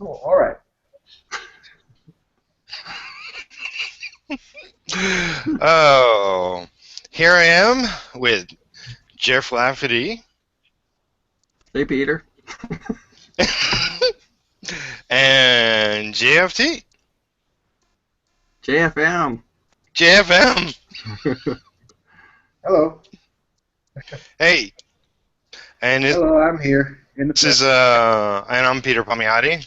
Cool. All right. Oh, here I am with Geoff Lafferty Hey, Peter. and JFT. JFM. JFM. Hello. Hey, and Hello, I'm here. this is and I'm Peter Palmiotti,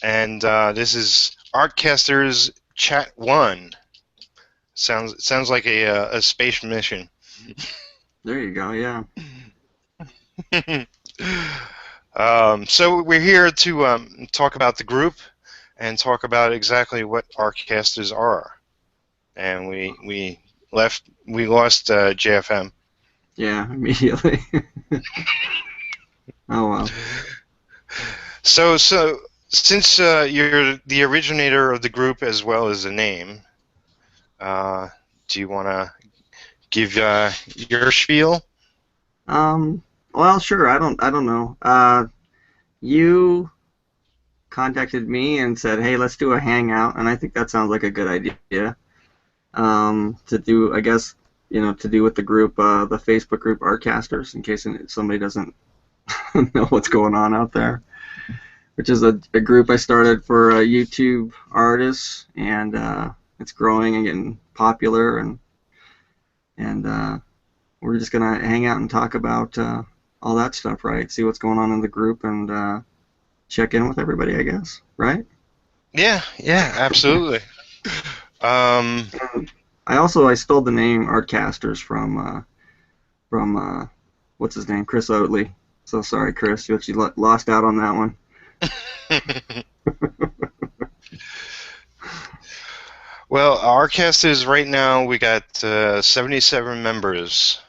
and this is Artcasters Chat 1. Sounds like a space mission. There you go, yeah. So we're here to talk about the group and talk about exactly what Artcasters are. And we lost JFM. Yeah, immediately. Oh, well. So since you're the originator of the group as well as the name, do you want to give your spiel? Well, sure. I don't know. You contacted me and said, "Hey, let's do a hangout," and I think that sounds like a good idea. To do, I guess, to do with the group, the Facebook group Artcasters, in case somebody doesn't know what's going on out there, which is a group I started for YouTube artists, and it's growing and getting popular, and we're just gonna hang out and talk about all that stuff, right? See what's going on in the group and check in with everybody, I guess, right? Yeah, absolutely. I stole the name Artcasters from what's his name, Chris Oatley. So sorry, Chris, you actually lost out on that one. Well, Artcasters right now we got 77 members.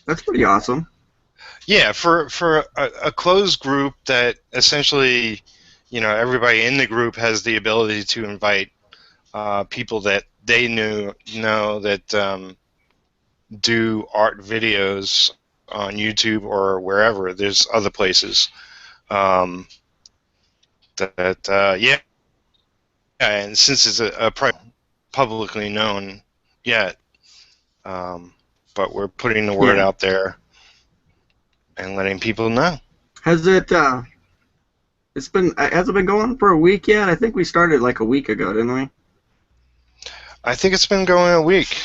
That's pretty awesome. Yeah, for a closed group that essentially, everybody in the group has the ability to invite people that they know that do art videos on YouTube or wherever. There's other places yeah, and since it's a publicly known yet, but we're putting the word out there and letting people know. Has it hasn't been going for a week yet? I think we started like a week ago, didn't we? I think it's been going a week.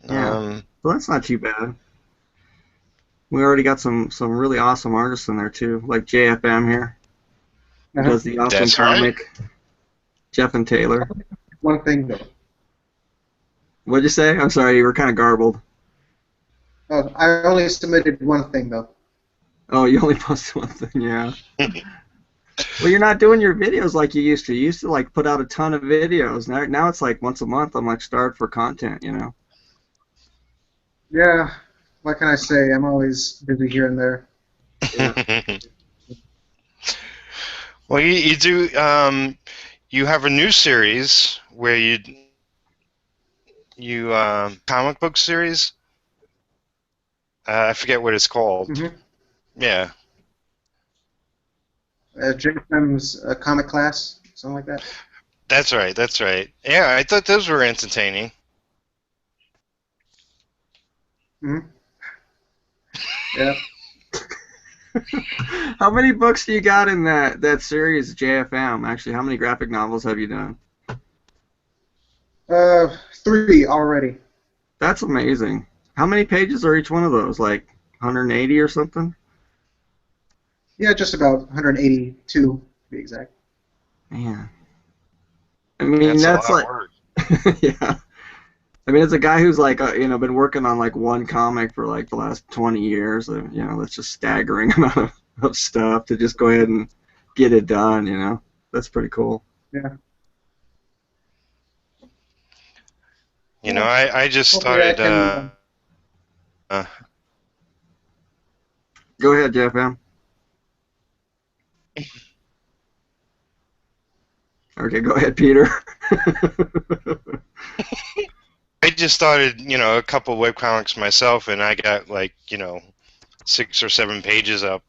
Yeah. Well, that's not too bad. We already got some really awesome artists in there too, like JFM here. Does the awesome That's comic. Right. Jeff and Taylor. One thing though. What'd you say? I'm sorry, you were kind of garbled. Oh, I only submitted one thing though. Oh, you only posted one thing, yeah. Well, you're not doing your videos like you used to. You used to like put out a ton of videos. Now it's like once a month. I'm like starved for content, Yeah. What can I say? I'm always busy here and there. Yeah. Well, you do. You have a new series where you comic book series. I forget what it's called. Mm-hmm. Yeah. JFM's comic class, something like that. That's right. Yeah, I thought those were entertaining. Mm-hmm. Yeah. How many books do you got in that series, JFM? Actually, how many graphic novels have you done? 3 already. That's amazing. How many pages are each one of those? Like 180 or something? Yeah, just about 182 to be exact. Man. I mean, that's a lot like of work. yeah. I mean, it's a guy who's like, been working on like one comic for like the last 20 years. That's just staggering amount of stuff to just go ahead and get it done. That's pretty cool. Yeah. I just started. Go ahead, Jeff M. Okay, go ahead, Peter. I just started, a couple webcomics myself, and I got like, 6 or 7 pages up.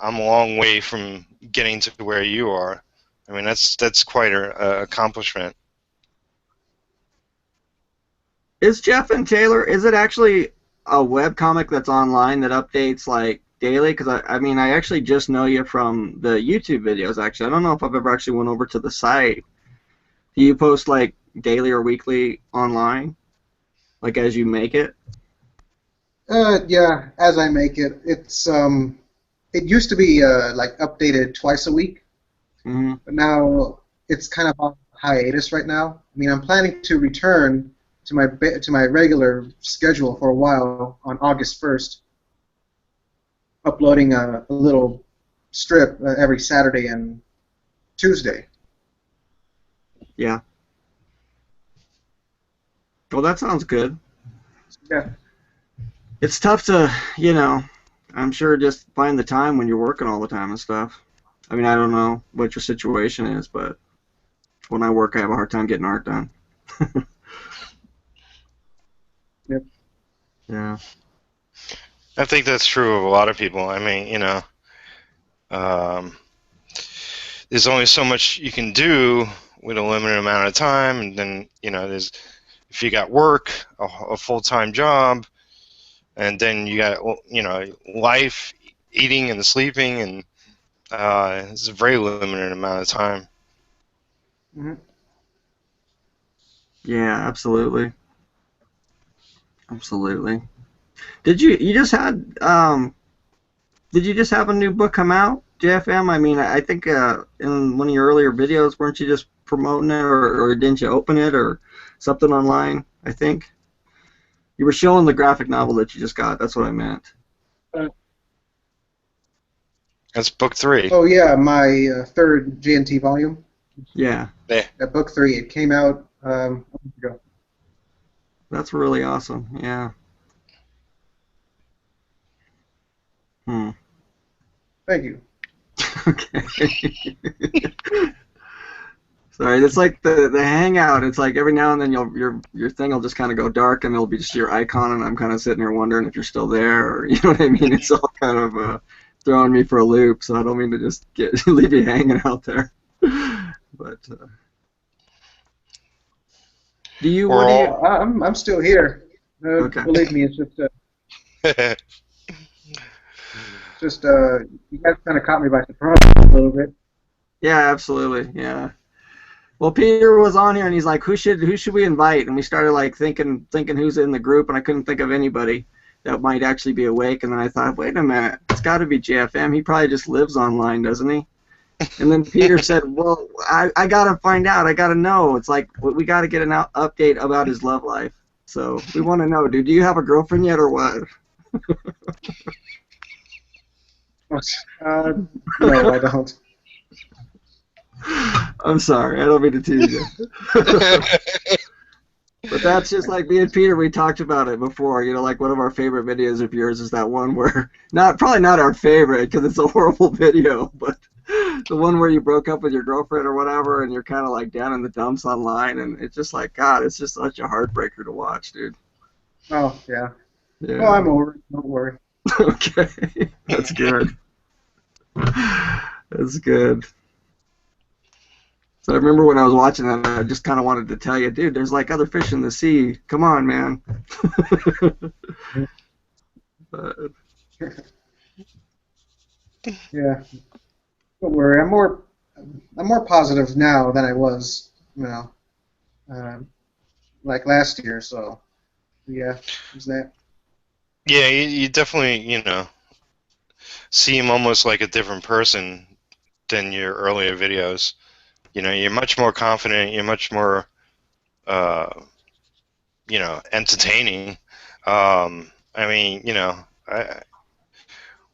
I'm a long way from getting to where you are. I mean, that's quite a accomplishment. Is Geoff and Taylor, is it actually a web comic that's online that updates like daily? Because I mean, I actually just know you from the YouTube videos, actually. I don't know if I've ever actually went over to the site. Do you post like daily or weekly online, like as you make it? Yeah, as I make it, it used to be like updated twice a week, Hmm. but now it's kind of on hiatus right now. I mean, I'm planning to return to my regular schedule for a while on August 1st, uploading a little strip every Saturday and Tuesday. Yeah. Well, that sounds good. Yeah, It's tough to, I'm sure just find the time when you're working all the time and stuff. I mean, I don't know what your situation is, but when I work, I have a hard time getting art done. yep. Yeah. I think that's true of a lot of people. I mean, um, there's only so much you can do with a limited amount of time, and then there's if you got work, a full-time job, and then you got life, eating and sleeping, and it's a very limited amount of time. Hmm. Yeah, absolutely. Absolutely. Did you just have a new book come out, JFM? I mean, I think in one of your earlier videos, weren't you just promoting it, or didn't you open it, or something online? I think you were showing the graphic novel that you just got. That's what I meant. Uh, That's book 3. oh yeah, my third GNT volume. Yeah, Yeah. Book 3. It came out a week ago. that's really awesome. Yeah. Hmm. Thank you. Okay. Sorry, it's like the hangout. It's like every now and then your thing will just kind of go dark, and it'll be just your icon, and I'm kind of sitting here wondering if you're still there, or you know what I mean. It's all kind of throwing me for a loop. So I don't mean to just leave you hanging out there. But do you? We're What do you? all. I'm still here. Okay. Believe me, it's just you guys kind of caught me by surprise a little bit. Yeah, absolutely. Yeah. Well, Peter was on here, and he's like, "Who should we invite?" And we started like thinking who's in the group, and I couldn't think of anybody that might actually be awake. And then I thought, wait a minute, it's got to be JFM. He probably just lives online, doesn't he? And then Peter said, "Well, I gotta find out. I gotta know. It's like we gotta get an update about his love life. So we want to know, dude. Do you have a girlfriend yet, or what?" No, I don't. I'm sorry. I don't mean to tease you. But that's just like me and Peter. We talked about it before. Like one of our favorite videos of yours is that one where probably not our favorite because it's a horrible video, but the one where you broke up with your girlfriend or whatever, and you're kind of like down in the dumps online, and it's just like God. It's just such a heartbreaker to watch, dude. Oh yeah. Oh, Yeah. I'm over it. Don't worry. Okay. That's good. That's good. So I remember when I was watching that, I just kind of wanted to tell you, dude, there's like other fish in the sea. Come on, man. But, Yeah. Don't worry. I'm more positive now than I was, uh, like last year. So yeah, is that? Yeah, you definitely see him almost like a different person than your earlier videos. You're much more confident. You're much more uh, entertaining. I mean,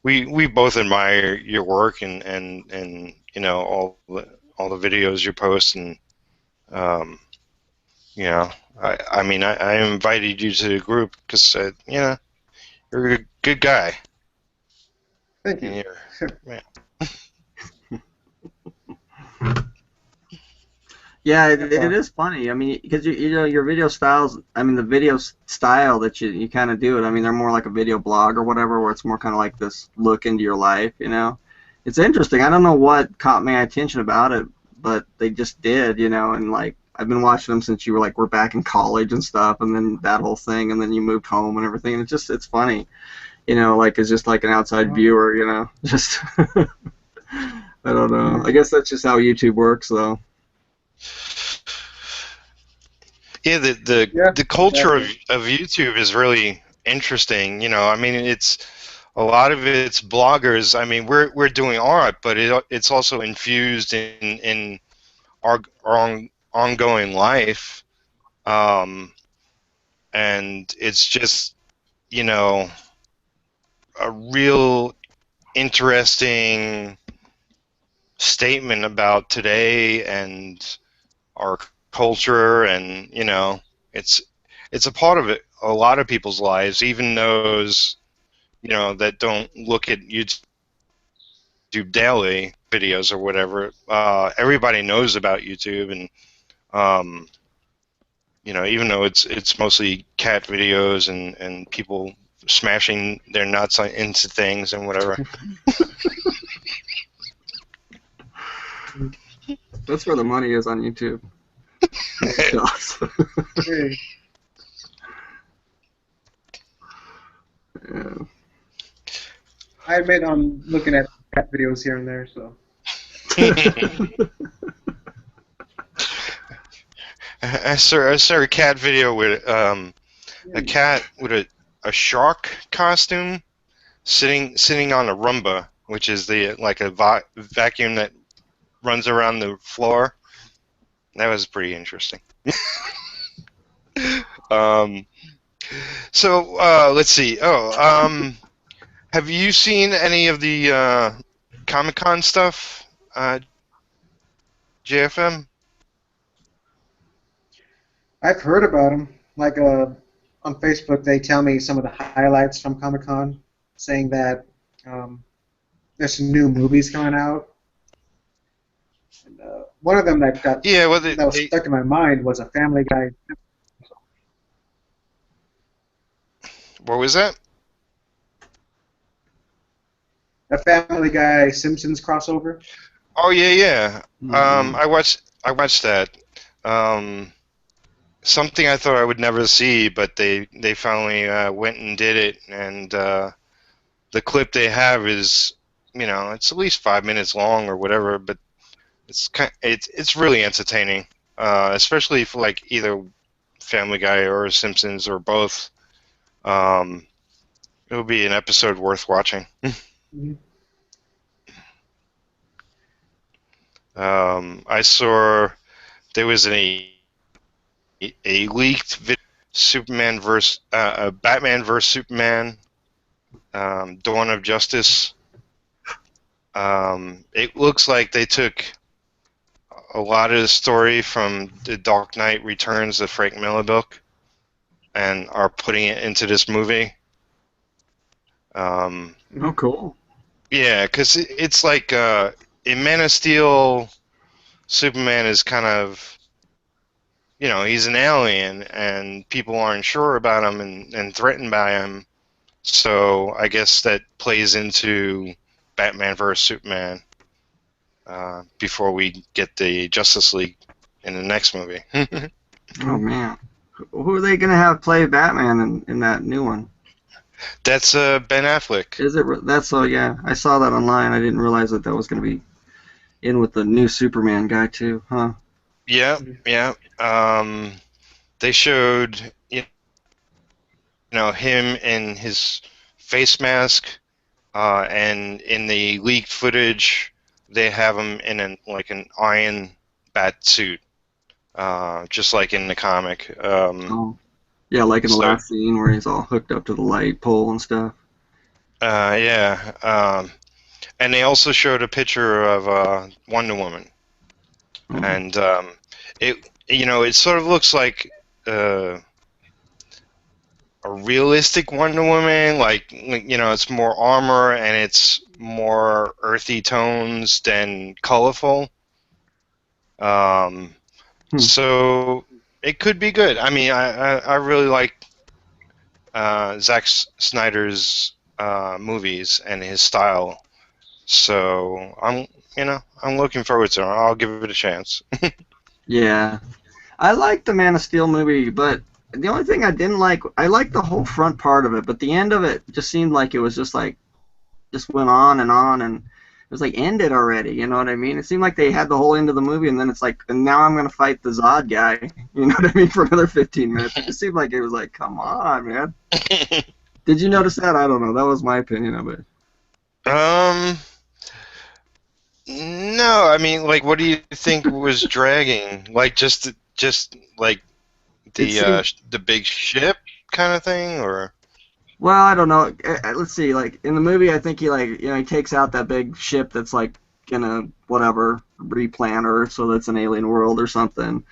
we both admire your work and all the videos you post, and um, you know I mean I invited you to the group because you're a good guy, Thank and you. you're. Yeah. Yeah, That's it all. is funny. I mean, because you know your video styles. I mean, the video style that you kind of do it. I mean, they're more like a video blog or whatever, where it's more kind of like this look into your life. You know, it's interesting. I don't know what caught my attention about it, but they just did. You know, and like I've been watching them since you were like we're back in college and stuff, and then that whole thing, and then you moved home and everything. And it's funny. You know, like it's just like an outside Uh, viewer. You know, just I don't know. I mm, guess that's just how YouTube works, though. Yeah, yeah, the culture exactly. of YouTube is really interesting. I mean, it's a lot of it's bloggers. I mean, we're doing art, but it's also infused in our ongoing life, um, and it's just you know a real interesting statement about today and our culture, and it's it's a part of it. A lot of people's lives, even those that don't look at YouTube daily videos or whatever. Everybody knows about YouTube, and um, even though it's mostly cat videos and people smashing their nuts into things and whatever. That's where the money is on YouTube. Shots. Hey, Yeah. I admit I'm looking at cat videos here and there, so. I saw a cat video with a Mm. cat with a shark costume sitting on a Roomba, which is the like a vacuum that runs around the floor. That was pretty interesting. Um, so let's see. Have you seen any of the Comic Con stuff, JFM? I've heard about them. Like on Facebook, they tell me some of the highlights from Comic Con, saying that um, there's some new movies coming out. And, one of them Yeah. Well, that was stuck in my mind was a Family Guy, what was that? a Family Guy Simpsons crossover. Oh yeah, yeah. Mm-mm. I watched that. Um, Something I thought I would never see, but they finally went and did it, and the clip they have is, it's at least 5 minutes long or whatever, but it's really entertaining, especially for like either Family Guy or Simpsons or both. Um, it'll be an episode worth watching. Mhm. I saw there was a leaked video, Superman versus Batman versus Superman, Dawn of Justice. It looks like they took a lot of the story from the Dark Knight Returns, the Frank Miller book, and are putting it into this movie. Um, Oh, Mhm. cool. yeah, because it's like in Man of Steel, Superman is kind of, he's an alien, and people aren't sure about him and threatened by him. So I guess that plays into Batman vs Superman before we get the Justice League in the next movie. Oh Mhm. man, who are they gonna have play Batman in that new one? That's Ben Affleck. Is it? That's so yeah. I saw that online. I didn't realize that was gonna be in with the new Superman guy too, huh? Yeah, Mhm. yeah. They showed him in his face mask, and in the leaked footage, they have him in an Iron Bat suit, just like in the comic. Oh, yeah, like in the So last scene where he's all hooked up to the light pole and stuff. yeah, and they also showed a picture of Wonder Woman, Oh, and it sort of looks like uh, a realistic Wonder Woman, like it's more armor and it's more earthy tones than colorful. Um, So it could be good. I mean, I really like Zack Snyder's movies and his style. So I'm looking forward to it. I'll give it a chance. Yeah. I liked the Man of Steel movie, but the only thing I didn't like, I liked the whole front part of it, but the end of it just seemed like it was just like, just went on, and it was like, end it already, you know what I mean? It seemed like they had the whole end of the movie, and then it's like, and now I'm going to fight the Zod guy, you know what I mean, for another 15 minutes. It just seemed like it was like, come on, man. Did you notice that? I don't know. That was my opinion of it. No, I mean, like, what do you think was dragging? Like, just like It seemed, the big ship kind of thing, or well, I don't know. Let's see. Like in the movie, I think he he takes out that big ship that's like gonna whatever replant Earth so that's an alien world or something,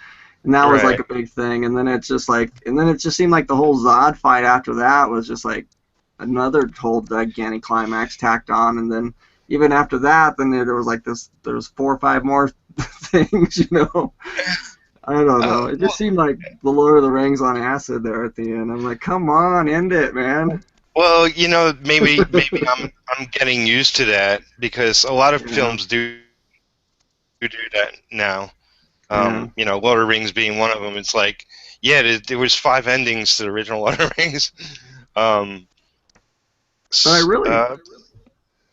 and that was like right? a big thing. And then it's just like, and then it just seemed like the whole Zod fight after that was just like another whole gigantic climax tacked on. And then even after that, then there was like this. There was 4 or 5 more things, you know. I don't know. It just seemed like the Lord of the Rings on acid there at the end. I'm like, come on, end it, man. Well, maybe I'm getting used to that because a lot of Yeah, films do that now. yeah. Lord of the Rings being one of them. It's like, yeah, there was 5 endings to the original Lord of the Rings. Um, But I really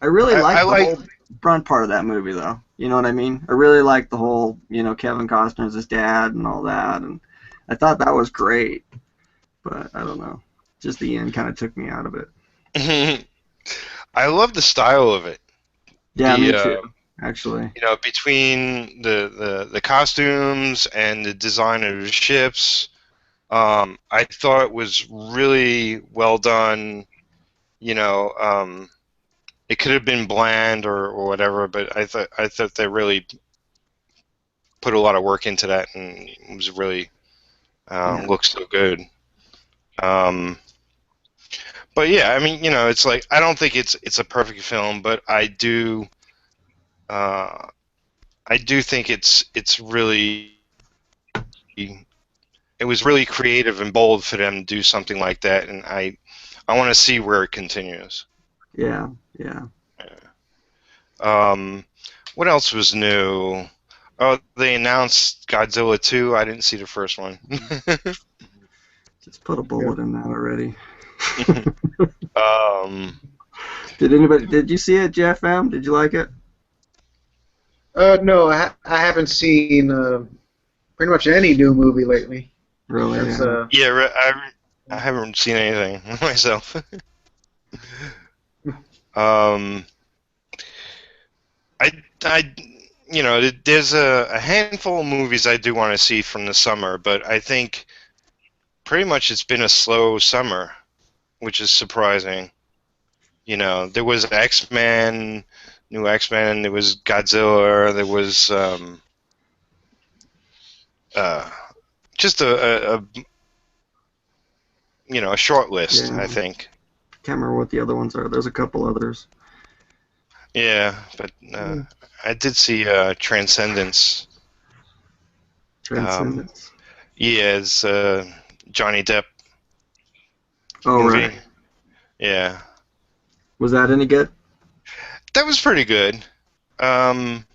I liked the like. whole front part of that movie, though. You know what I mean? I really liked the whole, Kevin Costner's his dad and all that, and I thought that was great. But I don't know, just the end kind of took me out of it. I love the style of it. Yeah, The me too, actually. between the costumes and the design of the ships, I thought it was really well done. You know, it could have been bland or whatever, but I thought they really put a lot of work into that, and it was really Yeah, looked so good. Um, but yeah, I mean, it's like I don't think it's a perfect film, but uh, I do think it's really it was really creative and bold for them to do something like that, and I want to see where it continues. yeah, yeah. Um, what else was new? Oh, they announced Godzilla 2. I didn't see the first one. Just put a Yeah. bullet in that already. um, Did you see it, Jeff M? Did you like it? No, I haven't seen pretty much any new movie lately. Really? That's Yeah. yeah, I haven't seen anything myself. um, I there's a handful of movies I do want to see from the summer, but I think pretty much it's been a slow summer, which is surprising. There was X-Men, new X-Men, there was Godzilla, there was uh, just a short list, Yeah. I think. Can't remember what the other ones are. There's a couple others. Yeah, but I did see Transcendence. Um, Transcendence. yeah, it's Johnny Depp Oh, movie. right. Yeah, Was that any good? that was pretty good. Um,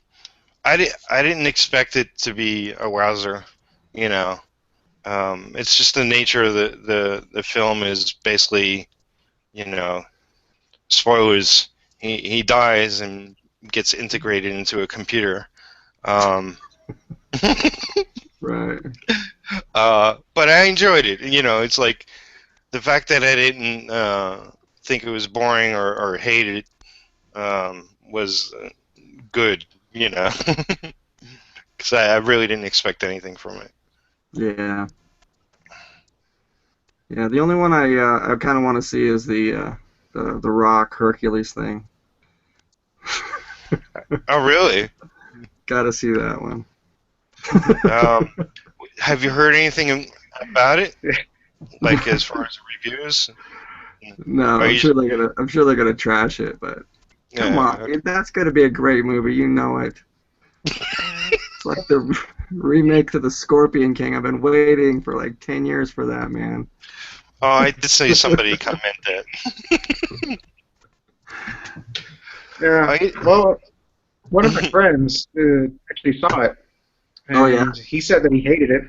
I didn't expect it to be a wowzer. You know, it's just the nature of the film is basically, you know, spoilers. He dies and gets integrated into a computer. Um, Right. but I enjoyed it. It's like the fact that I didn't think it was boring or hate it was good. Because I really didn't expect anything from it. Yeah. Yeah. The only one I kind of want to see is the Rock Hercules thing. Oh, really? Got to see that one. Um, have you heard anything about it? Like as far as reviews? No, Are you? I'm sure they're gonna trash it, but come Yeah. on, Okay. that's gonna be a great movie. You know it. It's like the remake to the Scorpion King. I've been waiting for like 10 years for that, man. Oh, I did see somebody comment that. Yeah. Well, one of my friends actually saw it, Oh, yeah? and he said that he hated it.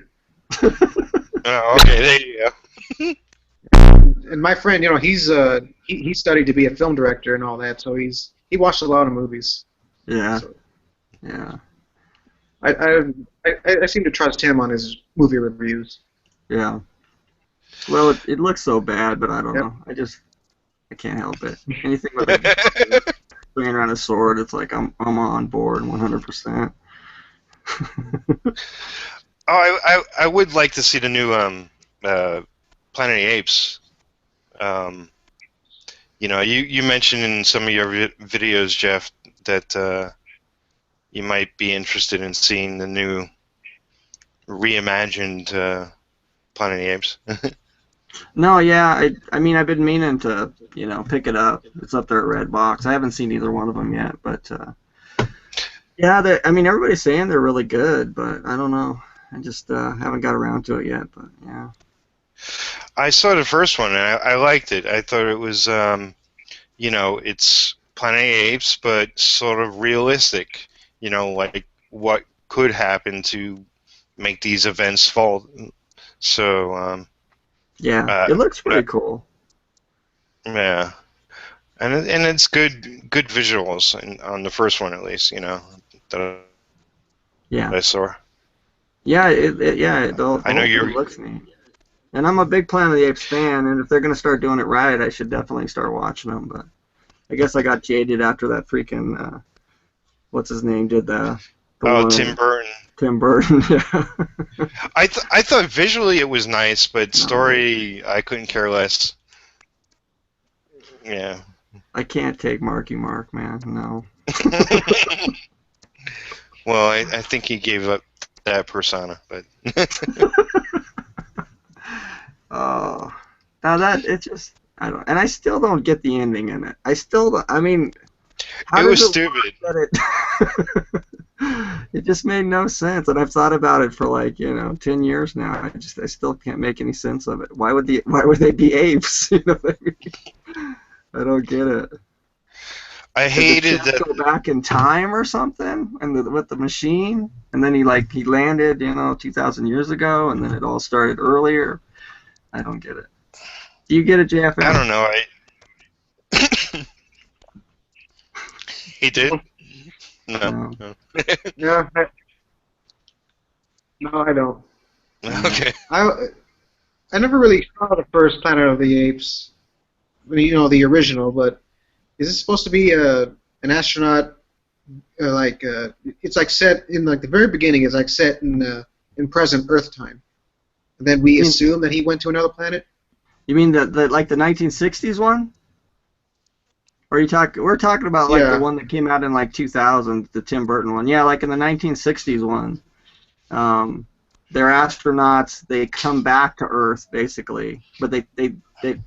Oh, okay, there you go. And my friend, he studied to be a film director and all that, so he watched a lot of movies. Yeah. So Yeah. I seem to trust him on his movie reviews. Yeah. Well, it looks so bad, but I don't Yep. know. I can't help it. Anything with a swinging around a sword, it's like I'm on board 100%. Oh, I would like to see the new Planet of the Apes. You mentioned in some of your videos, Geoff, that you might be interested in seeing the new reimagined Planet of the Apes. No, yeah, I mean, I've been meaning to, pick it up. It's up there at Redbox. I haven't seen either one of them yet, but yeah, I mean, everybody's saying they're really good, but I don't know. I just haven't got around to it yet, but yeah. I saw the first one and I liked it. I thought it was, it's Planet of the Apes, but sort of realistic. Like what could happen to make these events fall. So, Yeah, it looks pretty cool. yeah, and it's good visuals on the first one at least. That Yeah. I saw. Yeah, the I know whole you're. thing looks neat. And I'm a big Planet of the Apes fan, and if they're going to start doing it right, I should definitely start watching them. But I guess I got jaded after that freaking, what's his name, did the Oh, one. Tim Burton. Tim Burton, yeah. I thought visually it was nice, but story I couldn't care less. Yeah. I can't take Marky Mark, man, no. Well, I think he gave up that persona, but. Oh, now it just, I don't, and I still don't get the ending in it. I mean, how it was does stupid. It just made no sense, and I've thought about it for like 10 years now. I still can't make any sense of it. Why would they be apes? You know what I mean? I don't get it. I hated that. Go back in time or something, and with the machine, and then he landed 2,000 years ago, and then it all started earlier. I don't get it. Do you get it, Geoff? I don't know. He did? No. Yeah. No, I don't. Okay. I never really saw the first Planet of the Apes. I mean, the original, but is it supposed to be an astronaut? It's like set in the very beginning. It's like set in present Earth time, and then we assume that he went to another planet. You mean the 1960s one? Or we're talking about the one that came out in 2000, the Tim Burton one. Yeah, like in the 1960s one. They're astronauts. They come back to Earth basically, but they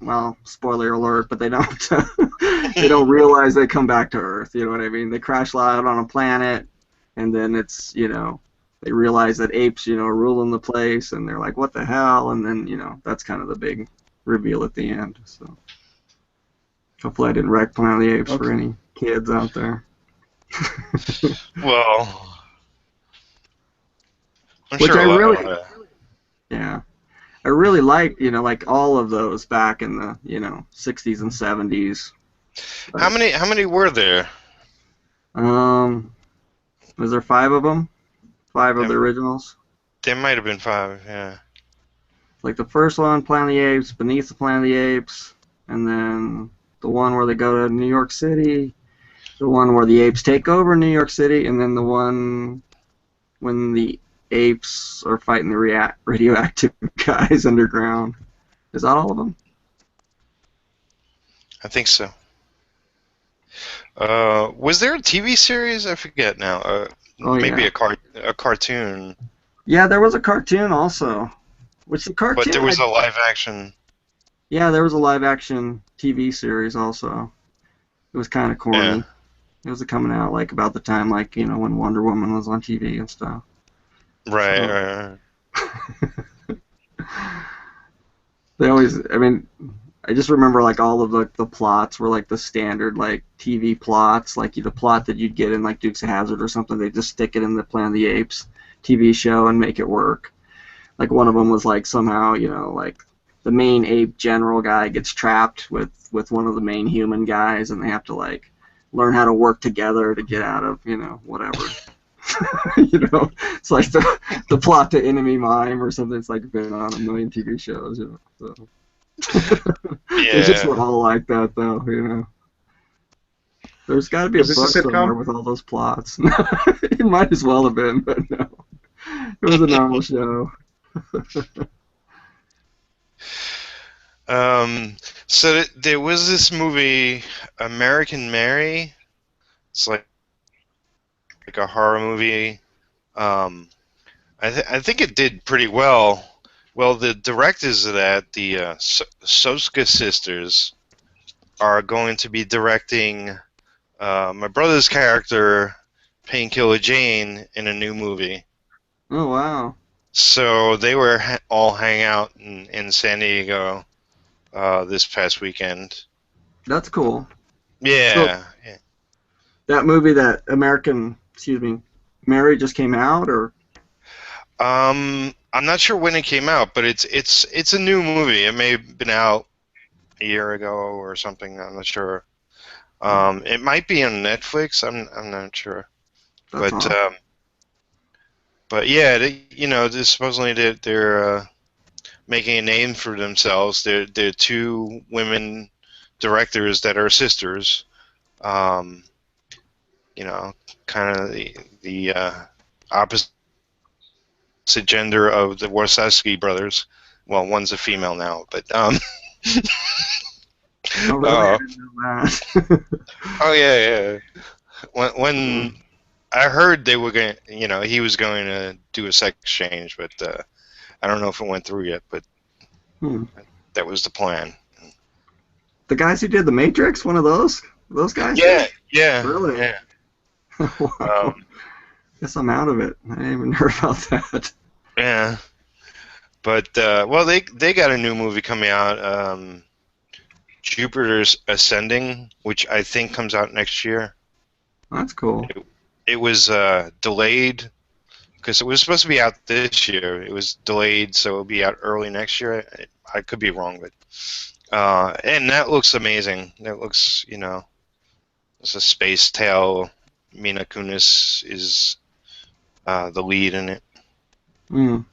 well, spoiler alert, but they don't they don't realize they come back to Earth. You know what I mean? They crash out on a planet, and then it's they realize that apes are ruling the place, and they're like, what the hell? And then that's kind of the big reveal at the end. So. Hopefully I didn't wreck Planet of the Apes for any kids out there. Well, I'm Which sure I really, yeah, I really liked, like all of those back in the, 60s and 70s. How many were there? Was there 5 of them? 5 of the originals? There might have been 5, yeah. Like the first one, Planet of the Apes, Beneath the Planet of the Apes, and then the one where they go to New York City, the one where the apes take over New York City, and then the one when the apes are fighting the radioactive guys underground. Is that all of them? I think so. Was there a TV series? I forget now. Maybe a cartoon. Yeah, there was a cartoon also. Which the cartoon. But there was a live action. Yeah, there was a live action TV series also. It was kind of corny. Yeah. It was coming out about the time when Wonder Woman was on TV and stuff. Right. So Right. they always, I mean, I just remember like all of the plots were like the standard like TV plots, like the plot that you'd get in like Dukes of Hazzard or something. They just stick it in the Planet of the Apes TV show and make it work. Like one of them was like somehow like the main ape general guy gets trapped with one of the main human guys, and they have to like learn how to work together to get out of whatever. It's like the plot to Enemy Mime or something. It's like been on a million TV shows. So. They just were Yeah. all like that, though. There's got to be a Was this book a somewhere sitcom? with all those plots. It might as well have been, but no. It was a normal show. Um. So there was this movie, American Mary. It's like a horror movie. Um. I think it did pretty well. Well, the directors of that, the Soska sisters, are going to be directing my brother's character, Painkiller Jane, in a new movie. Oh, wow. So they were all hang out in San Diego this past weekend. That's cool. So Yeah. Yeah. that movie, that excuse me, Mary just came out, or? I'm not sure when it came out, but it's a new movie. It may have been out a year ago or something. I'm not sure. It might be on Netflix. I'm not sure. That's But awesome. but yeah, this supposedly they're making a name for themselves. They're two women directors that are sisters. Um, kind of the opposite gender of the Warszawski brothers. Well, one's a female now, but Oh, really? I uh, didn't know that. oh yeah. When I heard they were going, he was going to do a sex exchange, but I don't know if it went through yet. But Hmm. that was the plan. The guys who did The Matrix, one of those guys did? Yeah, yeah, Really? yeah. Wow. Guess I'm out of it. I didn't even hear about that. Yeah. But well, they got a new movie coming out, Jupiter's Ascending, which I think comes out next year. That's cool. It was delayed because it was supposed to be out this year. It was delayed, so it'll be out early next year. I could be wrong, but and that looks amazing. That looks, it's a space tale. Mila Kunis is the lead in it. Mm.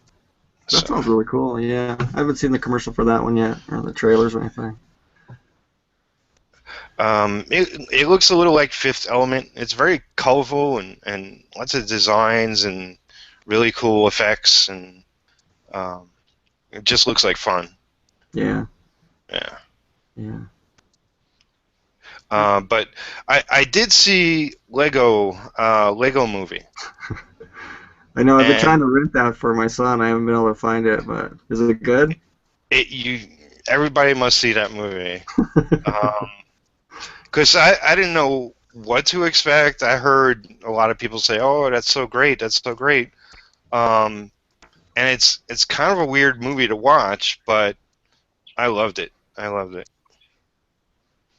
That So sounds really cool. Yeah, I haven't seen the commercial for that one yet, or the trailers or anything. it looks a little like Fifth Element. It's very colorful and lots of designs and really cool effects, and um, it just looks like fun. Yeah, Yeah. yeah. But I did see Lego Movie, I know. I've been trying and to rent that for my son. I haven't been able to find it, but is it good? everybody must see that movie. Because I didn't know what to expect. I heard a lot of people say, "Oh, that's so great, that's so great," um, and it's kind of a weird movie to watch, but I loved it. I loved it.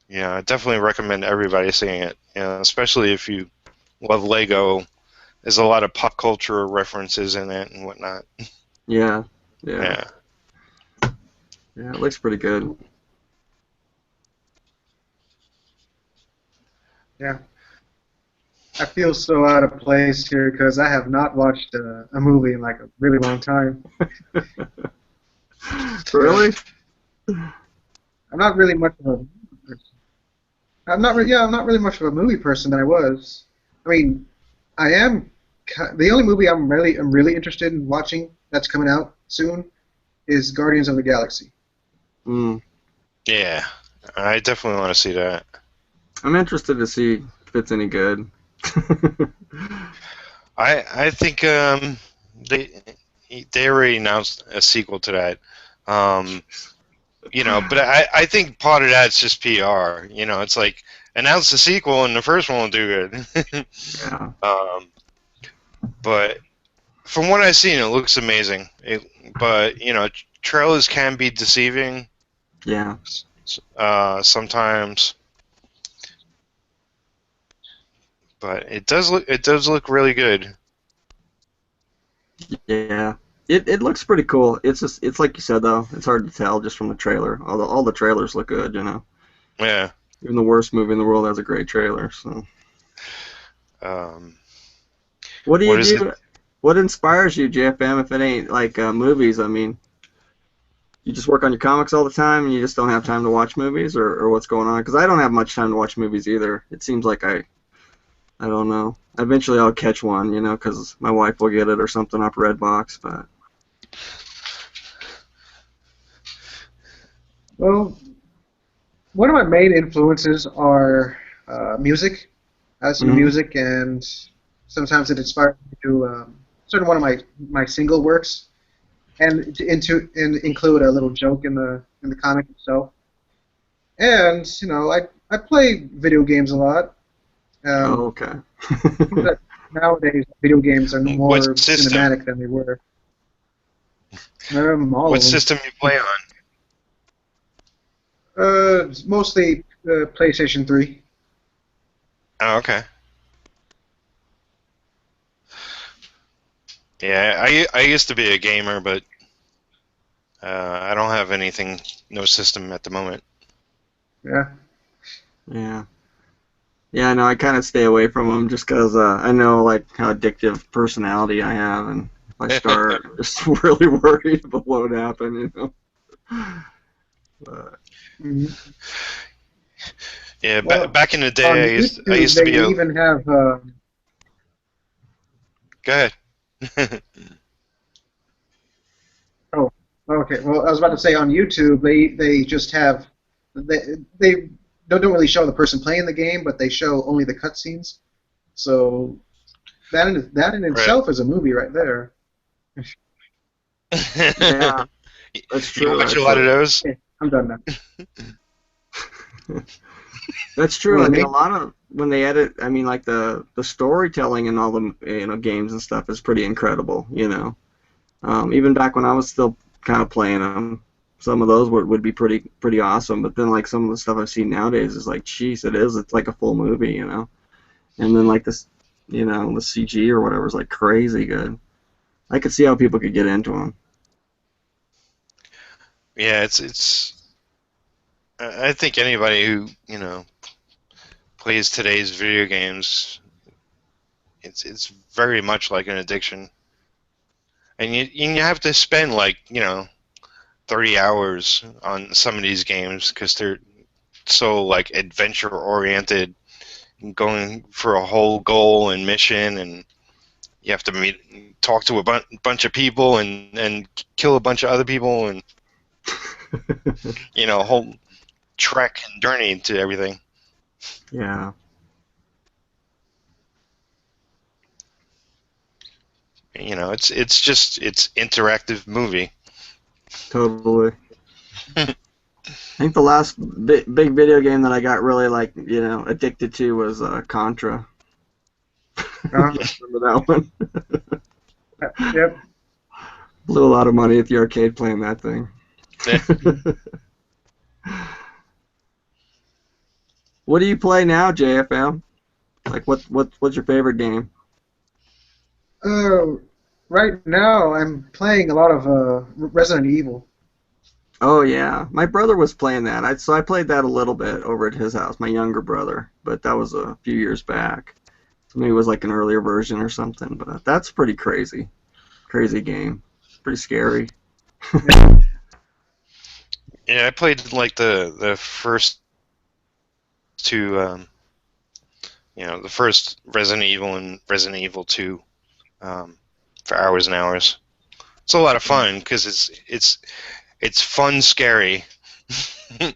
Yeah, I definitely recommend everybody seeing it. Especially if you love Lego. There's a lot of pop culture references in it and whatnot. Yeah, yeah, Yeah. yeah. It looks pretty good. Yeah. I feel so out of place here because I have not watched a movie in like a really long time. Yeah. Really? I'm not really much of a movie person. I'm not really much of a movie person than I was. I mean, I am the only movie I'm really interested in watching that's coming out soon is Guardians of the Galaxy. Mm. Yeah. I definitely want to see that. I'm interested to see if it's any good. I think they they already announced a sequel to that. Um, but I think part of that's just PR. It's like announce the sequel and the first one will do good. Yeah. um, but from what I've seen, it looks amazing. But trailers can be deceiving. Yeah. Sometimes, but it does look really good. Yeah. It looks pretty cool. It's like you said though. It's hard to tell just from the trailer. All the trailers look good, you know. Yeah. Even the worst movie in the world has a great trailer. So. Um, What do you what is it? do? What inspires you, JFM? If it ain't like movies, I mean, you just work on your comics all the time, and you just don't have time to watch movies, or what's going on? Because I don't have much time to watch movies either. It seems like I don't know. Eventually, I'll catch one, you know, because my wife will get it or something off Redbox. But Well, one of my main influences are music. I listen to mhm. music, and sometimes it inspires me to sort of one of my single works, and and include a little joke in the comic itself. And I play video games a lot. Oh, Um, okay. seems that nowadays video games are What more system? cinematic than they were. All What of them. system you play on? It's mostly PlayStation 3. Oh, okay. Yeah, I used to be a gamer, but I don't have anything, no system at the moment. Yeah. Yeah. Yeah, no, I kind of stay away from them just because I know like how addictive personality I have, and if I start, I'm just really worried about what would happen, you know. But, Mhm. Yeah, Well, back in the on day, I YouTube used to they be a. even have. Go ahead. Oh, okay. Well, I was about to say on YouTube they just have they don't really show the person playing the game, but they show only the cutscenes. So that in Right. itself is a movie right there. yeah, that's You true, watch a lot of actually. those? Okay, I'm done now. That's You know true. what I I mean, a mean? lot of when they edit, I mean, like the storytelling in all the games and stuff is pretty incredible. You know, even back when I was still kind of playing them, some of those would be pretty awesome. But then like some of the stuff I've seen nowadays is like, jeez, it's like a full movie, you know. And then like this, the CG or whatever is like crazy good. I could see how people could get into them. Yeah, it's. I think anybody who plays today's video games, it's very much like an addiction, and you have to spend like 30 hours on some of these games because they're so like adventure oriented, going for a whole goal and mission, and you have to talk to a bunch of people and kill a bunch of other people, and a whole trek and journey to everything. Yeah, It's interactive movie. totally. I think the last big video game that I got really like addicted to was Contra. Uh, You remember that one? yep. Blew a lot of money at the arcade playing that thing. What do you play now, JFM? Like what's your favorite game? Uh, right now I'm playing a lot of Resident Evil. Oh yeah, my brother was playing that. So I played that a little bit over at his house, my younger brother, but that was a few years back. So maybe it was like an earlier version or something. But that's pretty crazy, crazy game. Pretty scary. Yeah. Yeah, I played like the first two, the first Resident Evil and Resident Evil 2, for hours and hours. It's a lot of fun because it's fun, scary, and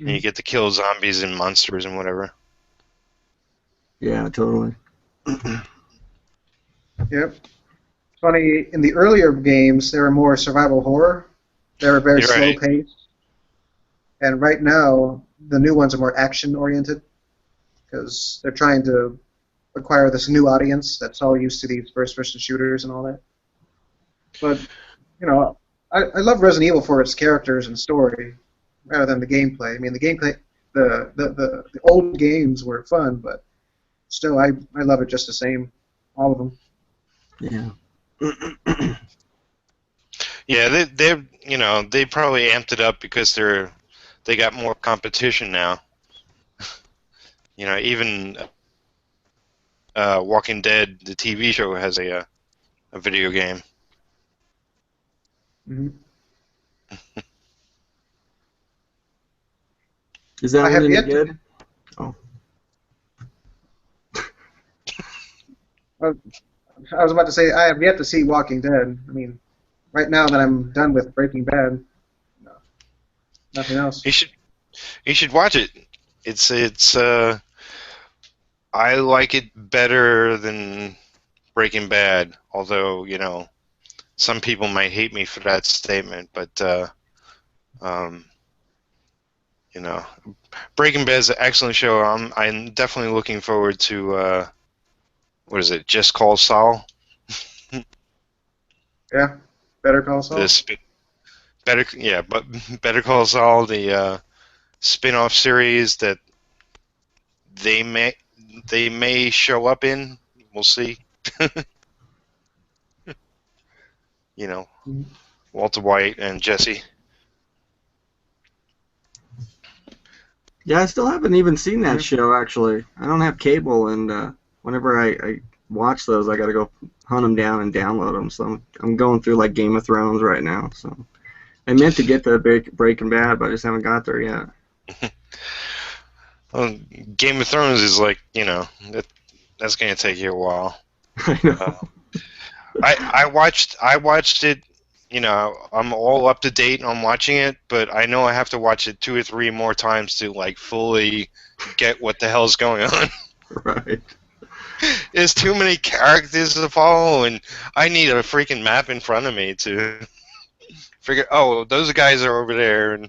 you Mhm. get to kill zombies and monsters and whatever. Yeah, totally. Yep. Funny, in the earlier games, they were more survival horror. They were very You're slow right. paced, and right now the new ones are more action oriented because they're trying to acquire this new audience that's all used to these first-person shooters and all that. But I love Resident Evil for its characters and story rather than the gameplay. I mean, the gameplay, the old games were fun, but still, I love it just the same, all of them. Yeah. Yeah, they probably amped it up because they got more competition now. Even Walking Dead, the TV show, has a video game. Mm-hmm. Is that I one have any yet to. good? Oh. I was about to say I have yet to see Walking Dead. I mean, right now that I'm done with Breaking Bad, no, nothing else. You should watch it. It's I like it better than Breaking Bad, although some people might hate me for that statement, but um, Breaking Bad is an excellent show. I'm definitely looking forward to what is it? Just Call Saul. Yeah, Better Call Saul. But Better Call Saul, the spin-off series that they may show up in. We'll see. Mm-hmm. Walter White and Jesse. Yeah, I still haven't even seen that Mhm. show, actually. I don't have cable, and whenever I watch those, I gotta go hunt them down and download them. So I'm going through like Game of Thrones right now. So I meant to get to Breaking Bad, but I just haven't got there yet. Well, Game of Thrones is like that's gonna take you a while. I know. I watched it. I'm all up to date on watching it, but I know I have to watch it 2 or 3 more times to like fully get what the hell's going on. Right. There's too many characters to follow, and I need a freaking map in front of me to figure. Oh, those guys are over there, and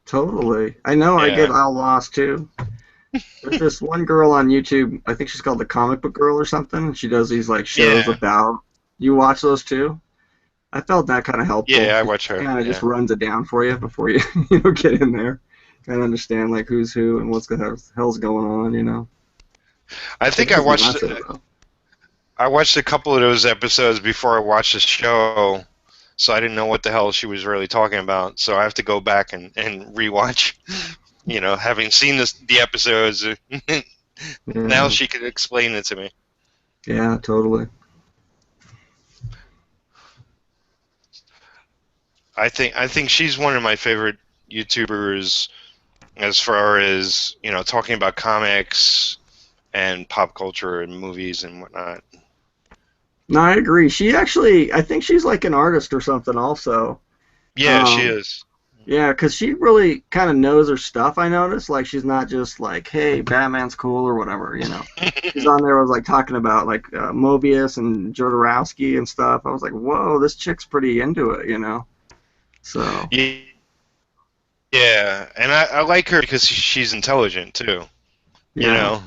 Totally. I know. I get Yeah. all lost too. There's this one girl on YouTube. I think she's called the Comic Book Girl or something. And she does these like shows Yeah. about. You watch those too? I felt that kind of helpful. Yeah, I watch her. Kind of Yeah. just runs it down for you before you get in there. Kind of understand like who's who and what's the hell's going on. I think It I doesn't watched last it, though. I watched a couple of those episodes before I watched the show, so I didn't know what the hell she was really talking about. So I have to go back and rewatch. Having seen the episodes, now she could explain it to me. Yeah, totally. I think she's one of my favorite YouTubers as far as talking about comics and pop culture and movies and whatnot. No, I agree. She actually, I think she's like an artist or something also. Yeah, she is. Yeah, because she really kind of knows her stuff, I noticed. Like, she's not just like, hey, Batman's cool or whatever, She's on there, was like talking about like Mobius and Jodorowsky and stuff. I was like, whoa, this chick's pretty into it. So. Yeah, and I like her because she's intelligent too. Yeah.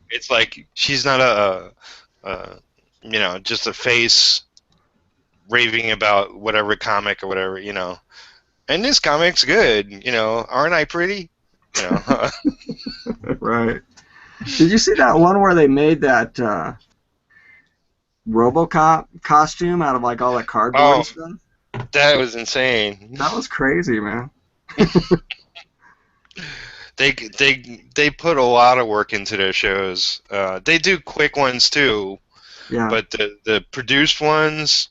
It's like she's not just a face raving about whatever comic or whatever, And this comic's good, aren't I pretty? Right. Did you see that one where they made that RoboCop costume out of like all that cardboard and stuff? That was insane. That was crazy, man. They put a lot of work into their shows. They do quick ones too, Yeah. but the produced ones,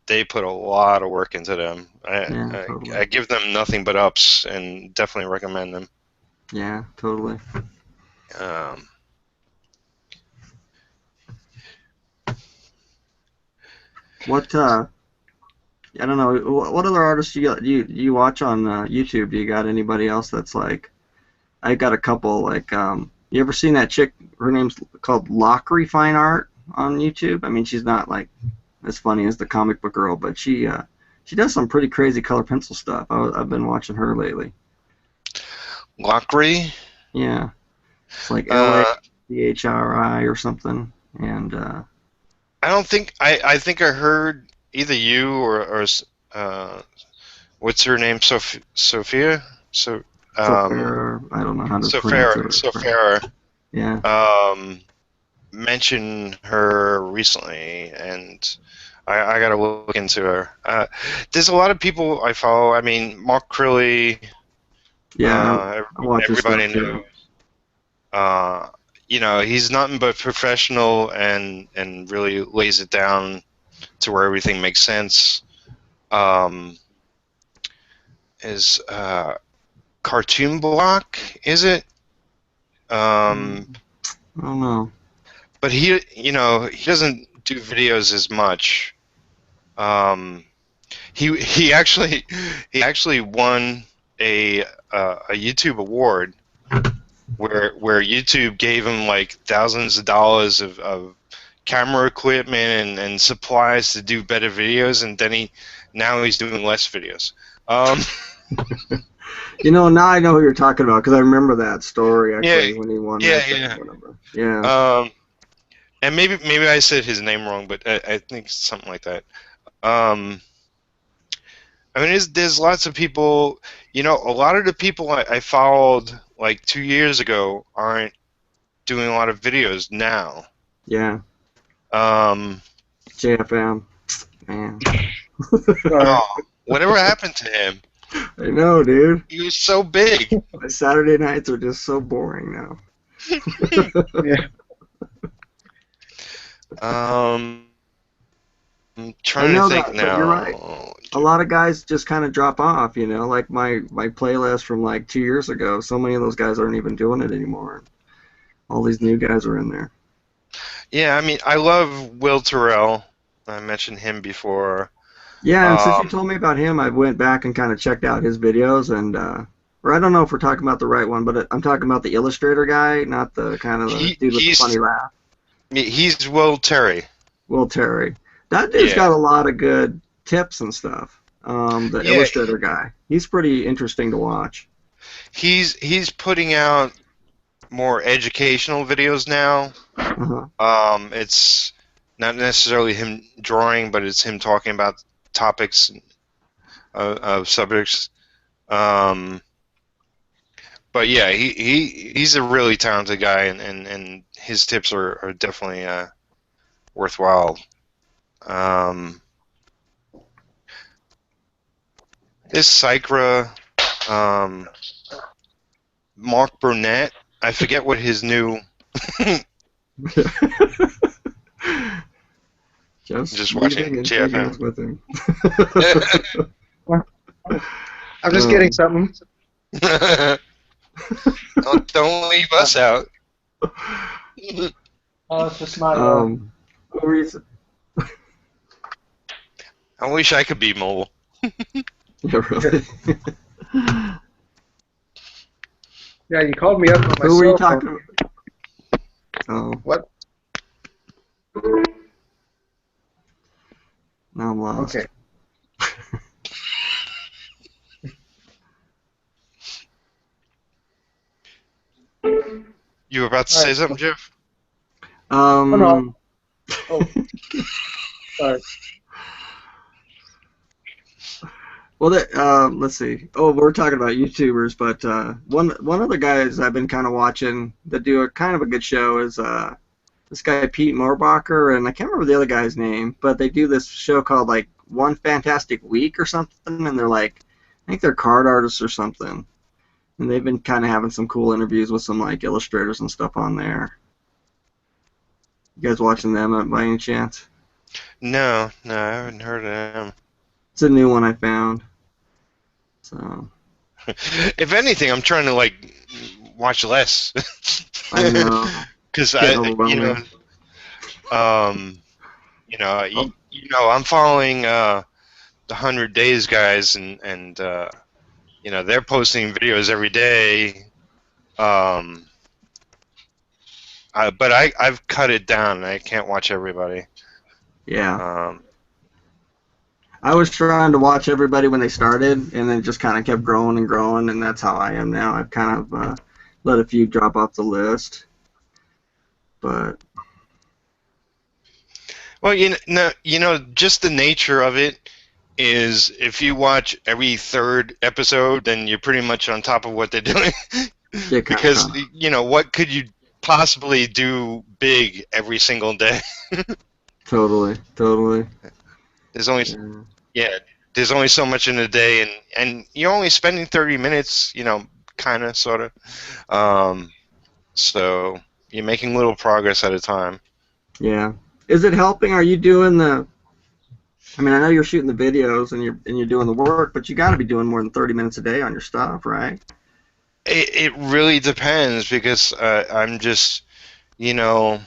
they put a lot of work into them. Totally. I give them nothing but ups and definitely recommend them. Yeah, totally. What I don't know. What other artists you watch on YouTube? Do you got anybody else that's like? I got a couple. Like, you ever seen that chick? Her name's called Lockery Fine Art on YouTube. I mean, she's not like as funny as the Comic Book Girl, but she does some pretty crazy color pencil stuff. I've been watching her lately. Lockery? Yeah, it's like LA DHRI or something, and I don't think I think I heard either you or what's her name? Sophia? Sophia, I don't know how to pronounce it. Sophia Yeah. mentioned her recently, and I got to look into her. There's a lot of people I follow. I mean, Mark Crilly. Yeah, I watch his Everybody stuff too. knows. You know, he's nothing but professional and really lays it down to where everything makes sense. Is Cartoon Block, is it? I don't know. But he doesn't do videos as much. He actually won a YouTube award where YouTube gave him like thousands of dollars of camera equipment and supplies to do better videos, and then now he's doing less videos. Now I know who you're talking about because I remember that story actually Yeah, when he won yeah, that thing yeah. or whatever. Yeah. And maybe I said his name wrong, but I think it's something like that. I mean, there's lots of people. A lot of the people I followed like 2 years ago aren't doing a lot of videos now. Yeah. JFM. Man. Whatever happened to him? I know, dude. He was so big. My Saturday nights are just so boring now. Yeah. I'm trying to think now. But you're right. A lot of guys just kind of drop off, like my playlist from like 2 years ago. So many of those guys aren't even doing it anymore. All these new guys are in there. Yeah, I mean, I love Will Terrell. I mentioned him before. Yeah, and since you told me about him, I went back and kind of checked out his videos, and or I don't know if we're talking about the right one, but I'm talking about the illustrator guy, not the kind of the dude with the funny laugh. He's Will Terry. Will Terry. That dude's got a lot of good tips and stuff. The illustrator guy. He's pretty interesting to watch. He's putting out more educational videos now. Uh-huh. It's not necessarily him drawing, but it's him talking about topics of subjects. But yeah, he's a really talented guy, and his tips are definitely worthwhile. This Sycra, Mark Burnett, I forget what his new. Just watching GFM with him. I'm just getting something. Don't leave us out. It's just my. What were you I wish I could be mobile. Yeah, really. Yeah, you called me up on my Who were you cell talking phone. Oh. What? Now I'm lost. Okay. You were about to say something, Geoff? Oh, no. Oh. Sorry. Well, let's see. Oh, we're talking about YouTubers, but one of the guys I've been kind of watching that do a kind of a good show is this guy Pete Morbacher, and I can't remember the other guy's name, but they do this show called like One Fantastic Week or something, and they're like, I think they're card artists or something, and they've been kind of having some cool interviews with some like illustrators and stuff on there. You guys watching them by any chance? No, I haven't heard of them. It's a new one I found. So. If anything, I'm trying to like watch less. I know. Because I'm following the 100 Days guys, and they're posting videos every day. But I've cut it down. I can't watch everybody. Yeah. I was trying to watch everybody when they started, and then it just kind of kept growing and growing, and that's how I am now. I've kind of let a few drop off the list. But Well, just the nature of it is if you watch every third episode, then you're pretty much on top of what they're doing. yeah, Because, kind what could you possibly do big every single day? totally. There's only, Yeah. yeah, there's only so much in a day, and you're only spending 30 minutes, kind of, sort of. So you're making little progress at a time. Yeah. Is it helping? Are you doing the? I mean, I know you're shooting the videos and you're doing the work, but you got to be doing more than 30 minutes a day on your stuff, right? It really depends because I'm just, you know,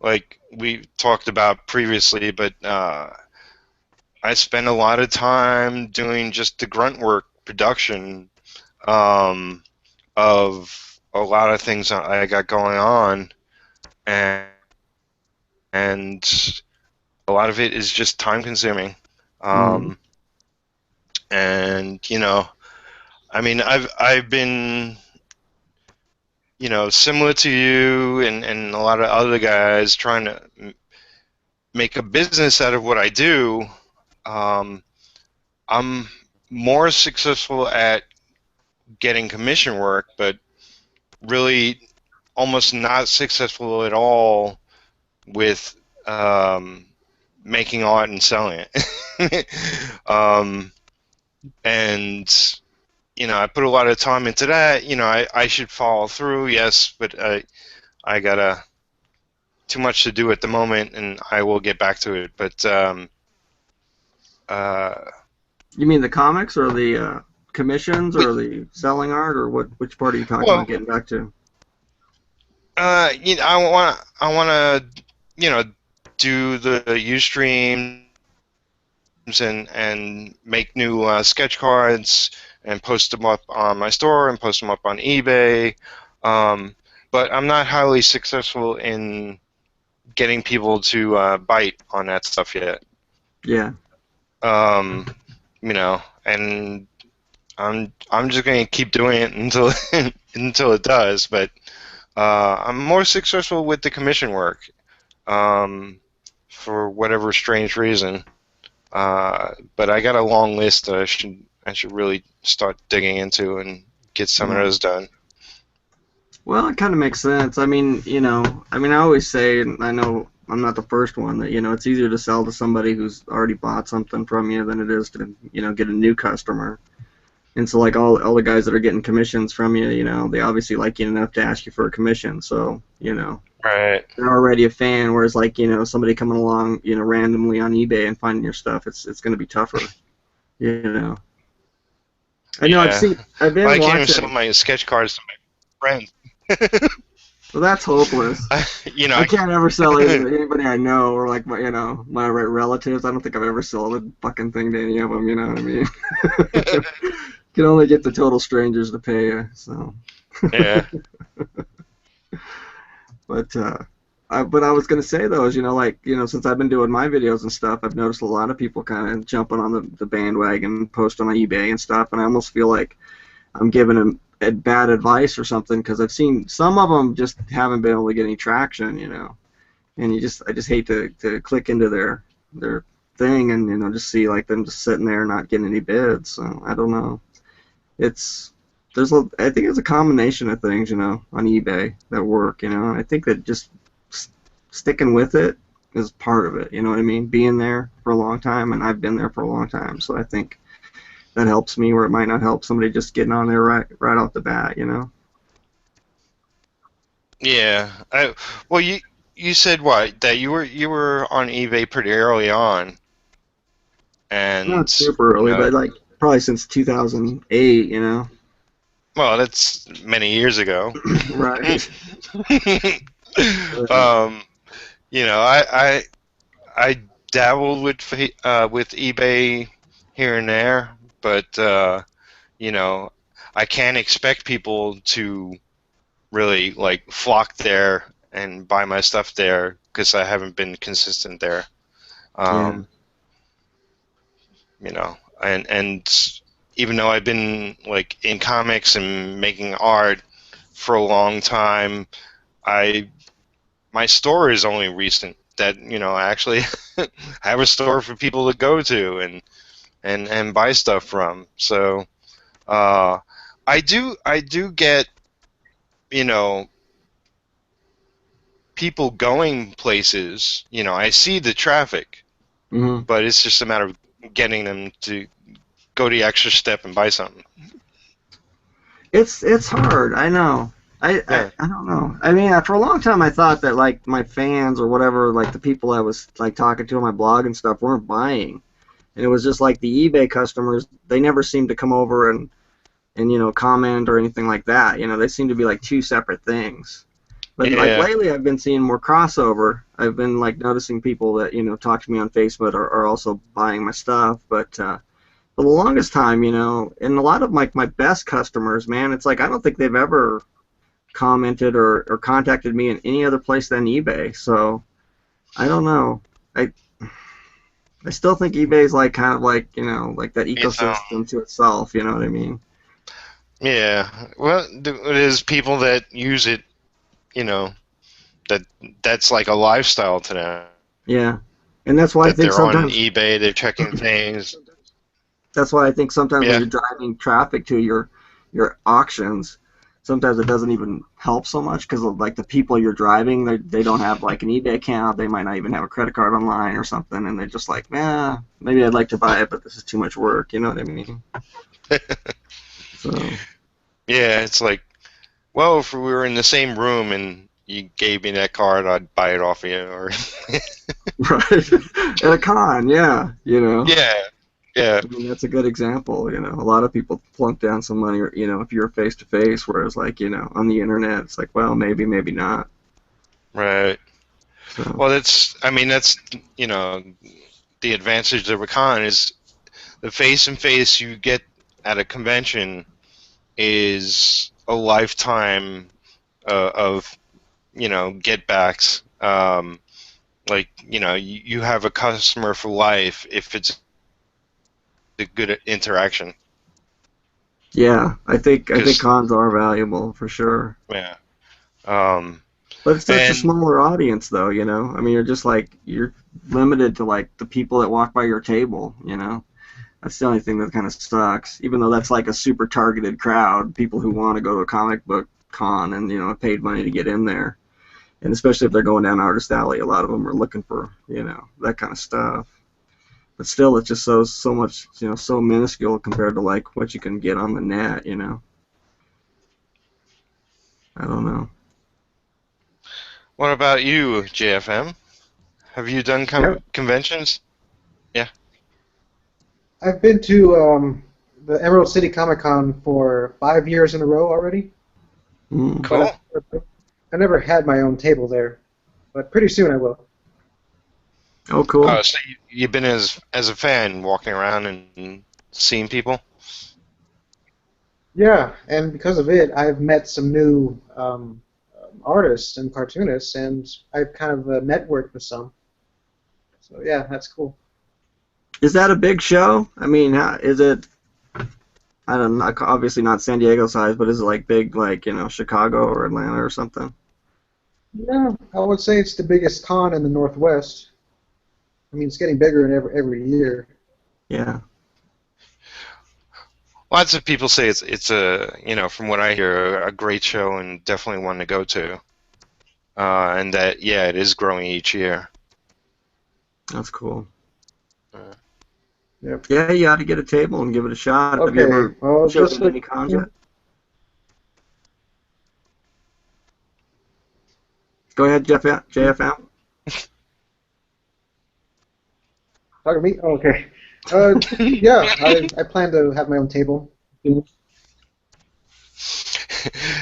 like we talked about previously, but I spend a lot of time doing just the grunt work production um, of a lot of things that I got going on, and and a lot of it is just time consuming. Mm. Um, and I mean, I've been similar to you and a lot of other guys trying to make a business out of what I do. Um, I'm more successful at getting commission work, but really almost not successful at all with um, making art and selling it. And I put a lot of time into that. I should follow through, yes, but I got too much to do at the moment, and I will get back to it. But uh, You mean the comics or the commissions or the selling art or what? Which part are you talking about well, getting back to? I want to, do the Ustreams and make new sketch cards and post them up on my store and post them up on eBay. Um, but I'm not highly successful in getting people to bite on that stuff yet. Yeah. Um, and I'm just gonna keep doing it until until it does. But I'm more successful with the commission work, for whatever strange reason. But I got a long list that I should really start digging into and get some of Yeah. those done. Well, it kind of makes sense. I mean, I always say, and I know I'm not the first one, that, it's easier to sell to somebody who's already bought something from you than it is to, get a new customer. And so, like, all the guys that are getting commissions from you, they obviously like you enough to ask you for a commission. So, Right. they're already a fan, whereas, like, somebody coming along, randomly on eBay and finding your stuff, it's going to be tougher, you know. I know Yeah. I've Well, been I can't even sell watching. my sketch cards to my friends. Well, that's hopeless. I I, can't ever sell it to anybody I know or like my relatives. I don't think I've ever sold a fucking thing to any of them. You know what I mean? Can only get the total strangers to pay you. So, yeah. but I was gonna say though is since I've been doing my videos and stuff, I've noticed a lot of people kind of jumping on the bandwagon, posting on eBay and stuff, and I almost feel like I'm giving them bad advice or something because I've seen some of them just haven't been able to get any traction, and I just hate to click into their thing and just see like them just sitting there not getting any bids. So I don't know. I think it's a combination of things, on eBay that work, I think that just sticking with it is part of it, you know what I mean? Being there for a long time, and I've been there for a long time, so I think that helps me where it might not help somebody just getting on there right off the bat, Yeah. Well, you said what, that you were on eBay pretty early on, Not and super early, but like probably since 2008, well, that's many years ago. Right. um, I dabbled with eBay here and there, but I can't expect people to really like flock there and buy my stuff there because I haven't been consistent there. Yeah. Um, and even though I've been like in comics and making art for a long time, I my store is only recent. That I actually have a store for people to go to and buy stuff from. So I do get people going places. I see the traffic, Hmm. but it's just a matter of getting them to go the extra step and buy something. It's hard. I know. Yeah. I don't know. I mean, for a long time, I thought that like my fans or whatever, like the people I was like talking to on my blog and stuff, weren't buying, and it was just like the eBay customers. They never seemed to come over and comment or anything like that. They seem to be like two separate things. But like Yeah. lately, I've been seeing more crossover. I've been like noticing people that talk to me on Facebook are also buying my stuff. But for the longest time, and a lot of my best customers, man, it's like I don't think they've ever commented or contacted me in any other place than eBay. So I don't know. I I still think eBay is like kind of like like that It's ecosystem to itself. You know what I mean? yeah. Well, it is people that use it. You know that that's like a lifestyle to them. Yeah, and that's why I That think they're on sometimes eBay, they're checking things. when Yeah. you're driving traffic to your auctions, sometimes it doesn't even help so much because like the people you're driving, they don't have like an eBay account, they might not even have a credit card online or something, and they're just like, maybe I'd like to buy it, but this is too much work. You know what I mean? So Yeah, it's like, well, if we were in the same room and you gave me that card, I'd buy it off of you. Or right at a con, yeah, yeah, yeah, I mean, that's a good example. A lot of people plunk down some money, or if you're face to face, whereas like on the internet, it's like, well, maybe, maybe not. right. So Well, I mean, that's the advantage of a con is the face-and-face you get at a convention is a lifetime of get backs. Like you have a customer for life if it's a good interaction. yeah, I think Because cons are valuable for sure. yeah, um, But it's such a and smaller audience, though. I mean, you're limited to like the people that walk by your table. That's the only thing that kind of sucks. Even though that's like a super targeted crowd, people who want to go to a comic book con and have paid money to get in there. And especially if they're going down Artist Alley, a lot of them are looking for that kind of stuff. But still, it's just so much so minuscule compared to like what you can get on the net. I don't know. what about you, JFM? Have you done Yep. conventions? Yeah, I've been to the Emerald City Comic Con for 5 years in a row already, Mm. but cool. I never had my own table there. But pretty soon I will. Oh, cool. So you've been as a fan walking around and seeing people. Yeah, and because of it, I've met some new artists and cartoonists, and I've kind of networked with some. So yeah, that's cool. Is that a big show? I mean, is it? I don't know. Obviously not San Diego size, but is it like big, like Chicago or Atlanta or something? Yeah, I would say it's the biggest con in the Northwest. I mean, it's getting bigger in every year. Yeah. Lots of people say it's a from what I hear a great show and definitely one to go to. And that yeah, it is growing each year. That's cool. Uh, Yep. Yeah, you ought to get a table and give it a shot. Have you Okay. ever Well, showed just at so any cons yet? Go ahead, JFM. talking to me. Oh, okay. Yeah, I plan to have my own table.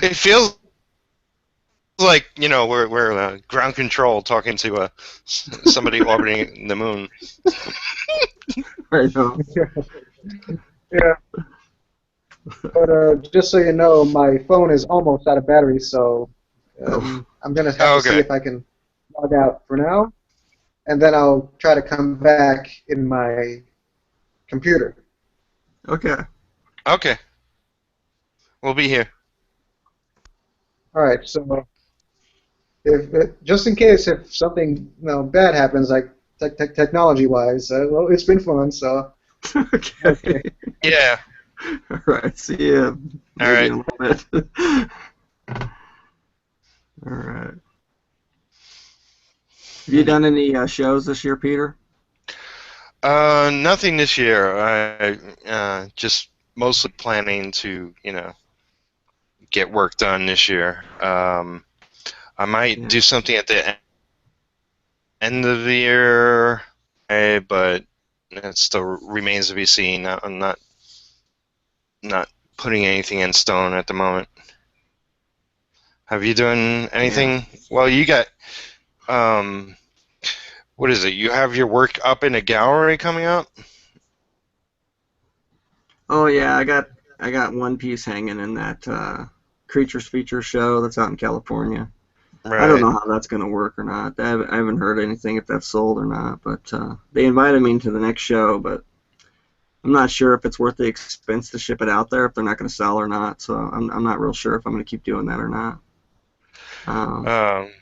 it feels like we're ground control talking to somebody orbiting the moon. Right now. Yeah. But just so you know, my phone is almost out of battery, so Oh, I'm gonna have to see Okay. if I can log out for now, and then I'll try to come back in my computer. okay. Okay. We'll be here. All right. So if just in case if something bad happens, like technology wise, well, it's been fun. So Okay. okay, Yeah. All right. See ya. All Maybe right. in a little bit. All right. Have you done any shows this year, Peter? Nothing this year. I just mostly planning to, get work done this year. I might Yeah. do something at the end of the year, but it still remains to be seen. I'm not putting anything in stone at the moment. Have you done Yeah. anything? Well, you got what is it? You have your work up in a gallery coming up? Oh yeah, I got One Piece hanging in that Creatures Feature show that's out in California. I don't Right. know how that's going to work or not. I haven't heard anything if that's sold or not. But they invited me to the next show, but I'm not sure if it's worth the expense to ship it out there if they're not going to sell or not. So I'm not real sure if I'm going to keep doing that or not. Um, Um,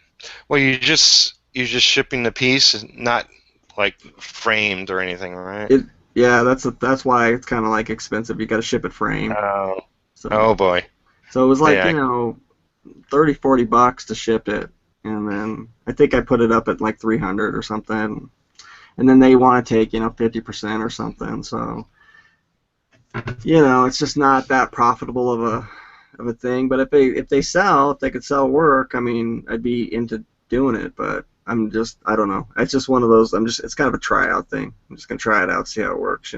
well, you're just shipping the piece, not like framed or anything, right? it yeah, that's why it's kind of like expensive. You got to ship it framed. Oh, oh So boy. so it was like Yeah. 30-40 bucks to ship it, and then I think I put it up at like 300 or something, and then they want to take 50% or something. So it's just not that profitable of a thing. But if they could sell work, I mean, I'd be into doing it. But I don't know. It's just one of those. It's kind of a tryout thing. I'm just gonna try it out, see how it works.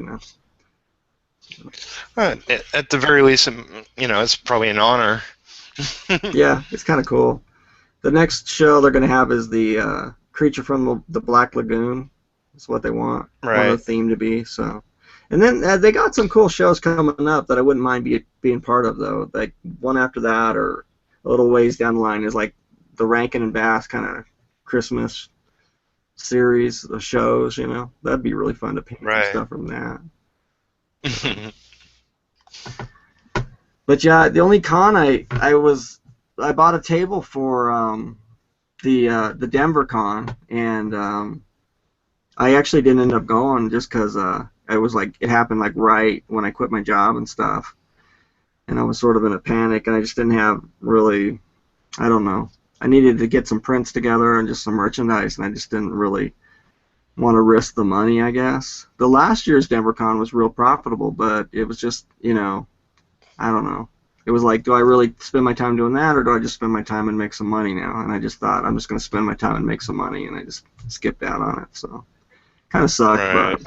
At the very least, it's probably an honor. Yeah, it's kind of cool. The next show they're gonna have is the Creature from the Black Lagoon. That's what they want Right. the theme to be. So, and then they got some cool shows coming up that I wouldn't mind being part of though. Like one after that, or a little ways down the line is like the Rankin and Bass kind of Christmas series of shows. That'd be really fun to paint some Right. stuff from that. But yeah, the only con I bought a table for the Denver con, and I actually didn't end up going just because it was like it happened like right when I quit my job and stuff, and I was sort of in a panic, and I just didn't have really, I don't know, I needed to get some prints together and just some merchandise, and I just didn't really want to risk the money, I guess. The last year's Denver con was real profitable, but it was just, I don't know. It was like, do I really spend my time doing that, or do I just spend my time and make some money now? And I just thought, I'm just going to spend my time and make some money, and I just skipped out on it. So, kind of sucked, Right. but